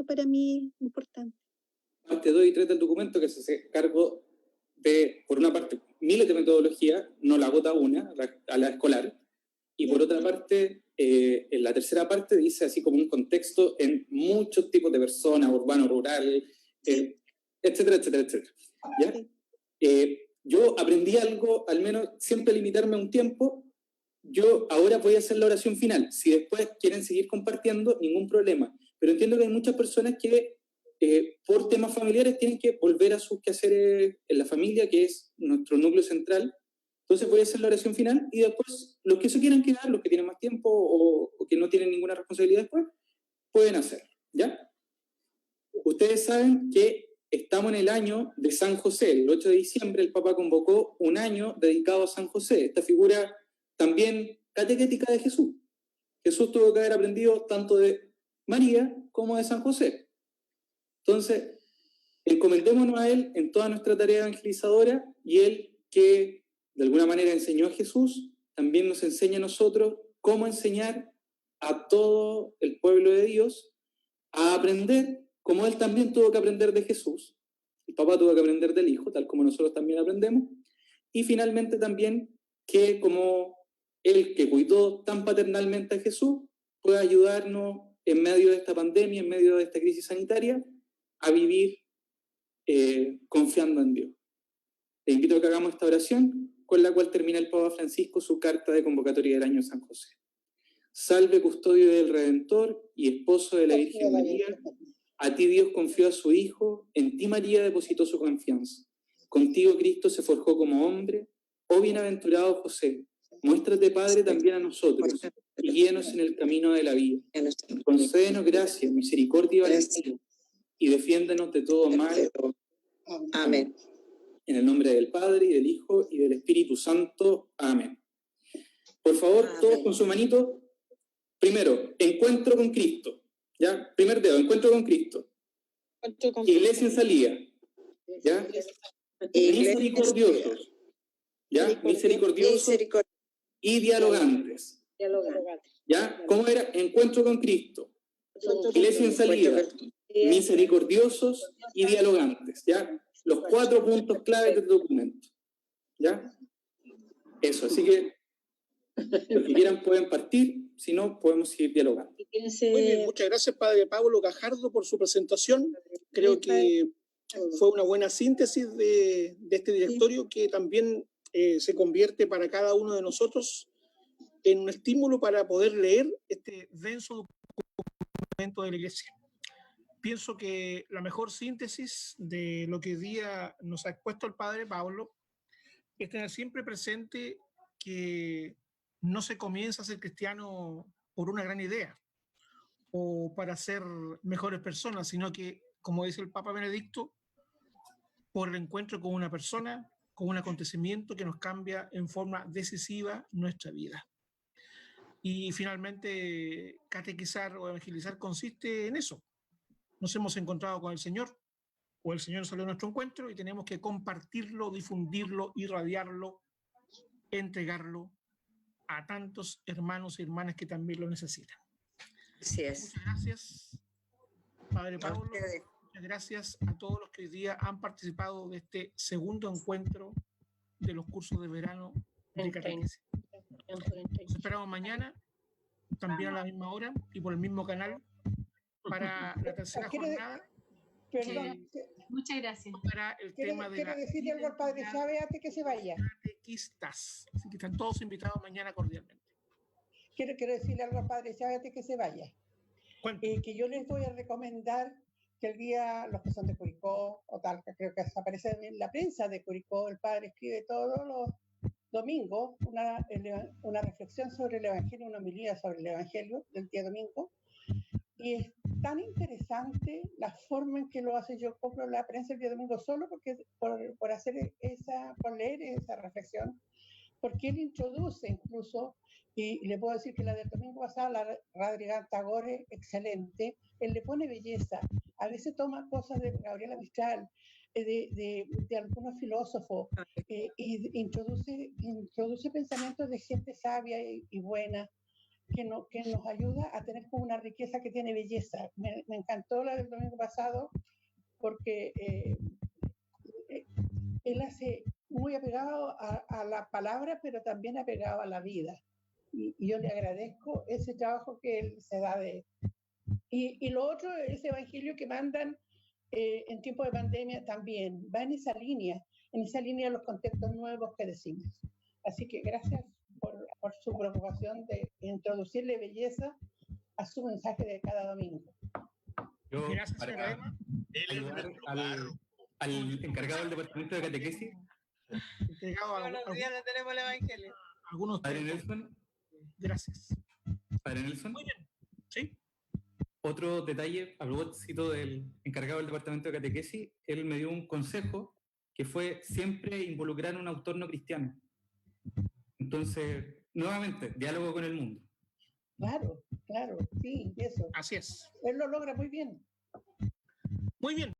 para mí es importante. Parte 2 y 3 del documento, que se hace cargo de, por una parte, miles de metodologías, no la agota una, a la escolar, y por otra parte, en la tercera parte dice así como un contexto en muchos tipos de personas, urbano, rural, etcétera, etcétera, etcétera. ¿Ya? Yo aprendí algo, al menos siempre limitarme a un tiempo. Yo ahora voy a hacer la oración final. Si después quieren seguir compartiendo, ningún problema. Pero entiendo que hay muchas personas que por temas familiares tienen que volver a sus quehaceres en la familia, que es nuestro núcleo central. Entonces voy a hacer la oración final y después los que se quieran quedar, los que tienen más tiempo o que no tienen ninguna responsabilidad después, pueden hacer, ¿ya? Ustedes saben que estamos en el año de San José. El 8 de diciembre el Papa convocó un año dedicado a San José, esta figura también catequética de Jesús. Jesús tuvo que haber aprendido tanto de María como de San José. Entonces, encomendémonos a Él en toda nuestra tarea evangelizadora, y Él, que de alguna manera enseñó a Jesús, también nos enseña a nosotros cómo enseñar a todo el pueblo de Dios a aprender, como Él también tuvo que aprender de Jesús. El Papa tuvo que aprender del Hijo, tal como nosotros también aprendemos. Y finalmente también que como Él, que cuidó tan paternalmente a Jesús, pueda ayudarnos en medio de esta pandemia, en medio de esta crisis sanitaria, a vivir confiando en Dios. Les invito a que hagamos esta oración, con la cual termina el Papa Francisco su carta de convocatoria del año San José. Salve, custodio del Redentor y esposo de la Virgen María. A ti Dios confió a su Hijo, en ti María depositó su confianza. Contigo Cristo se forjó como hombre. Oh bienaventurado José, muéstrate Padre también a nosotros y guíanos en el camino de la vida. Concédenos gracia, misericordia y valentía, y defiéndenos de todo mal. Amén. En el nombre del Padre, y del Hijo, y del Espíritu Santo. Amén. Por favor, todos con su manito. Primero, encuentro con Cristo. ¿Ya? Primer dedo, encuentro con Cristo. Iglesia en salida. ¿Ya? Misericordiosos. ¿Ya? Misericordiosos y dialogantes. ¿Ya? ¿Cómo era? Encuentro con Cristo. Iglesia en salida. Misericordiosos y dialogantes. ¿Ya? Los 4 puntos claves del documento. ¿Ya? Eso, así que los que quieran pueden partir, si no, podemos seguir dialogando. Muy bien, muchas gracias, Padre Pablo Gajardo, por su presentación. Creo que fue una buena síntesis de este directorio que también se convierte para cada uno de nosotros en un estímulo para poder leer este denso documento de la Iglesia. Pienso que la mejor síntesis de lo que hoy día nos ha expuesto el Padre Pablo es tener siempre presente que no se comienza a ser cristiano por una gran idea o para ser mejores personas, sino que, como dice el Papa Benedicto, por el encuentro con una persona, con un acontecimiento que nos cambia en forma decisiva nuestra vida. Y finalmente, catequizar o evangelizar consiste en eso. Nos hemos encontrado con el Señor, o el Señor salió a nuestro encuentro y tenemos que compartirlo, difundirlo, irradiarlo, entregarlo a tantos hermanos y hermanas que también lo necesitan. Así es. Muchas gracias, Padre Pablo. Muchas gracias a todos los que hoy día han participado de este segundo encuentro de los cursos de verano de catequesis. Nos esperamos mañana, también a la misma hora y por el mismo canal, para la tercera jornada. Perdón. Muchas gracias. Para el tema de quiero decirle algo al Padre Chávez antes que se vaya. Catequistas. Así que están todos invitados mañana cordialmente. Quiero decirle algo al Padre Chávez antes que se vaya. Que yo les voy a recomendar que el día, los que son de Curicó o tal, que creo que aparece en la prensa de Curicó, el Padre escribe todos los domingos una reflexión sobre el Evangelio, una homilía sobre el Evangelio del día domingo. Y es tan interesante la forma en que lo hace. Yo compro la prensa el día domingo solo porque por leer esa reflexión, porque él introduce incluso, y le puedo decir que la del domingo pasado, la Radrigan Tagore, excelente, él le pone belleza, a veces toma cosas de Gabriela Mistral, de algunos filósofos, y introduce pensamientos de gente sabia y buena, que nos ayuda a tener como una riqueza que tiene belleza. Me encantó la del domingo pasado porque él hace muy apegado a la palabra, pero también apegado a la vida. Y yo le agradezco ese trabajo que él se da de... Y lo otro, ese evangelio que mandan en tiempo de pandemia también, va en esa línea de los contextos nuevos que decimos. Así que gracias por su preocupación de introducirle belleza a su mensaje de cada domingo. Yo, Gracias, para ayudar al encargado del departamento de catequesis. Buenos días, no tenemos el evangelio. Algunos. Padre Nelson. Gracias. Padre Nelson. Muy bien. Sí. Otro detalle, a propósito del encargado del departamento de catequesis, él me dio un consejo que fue siempre involucrar a un autor no cristiano. Entonces, nuevamente, diálogo con el mundo. Claro, sí, eso. Así es. Él lo logra muy bien. Muy bien.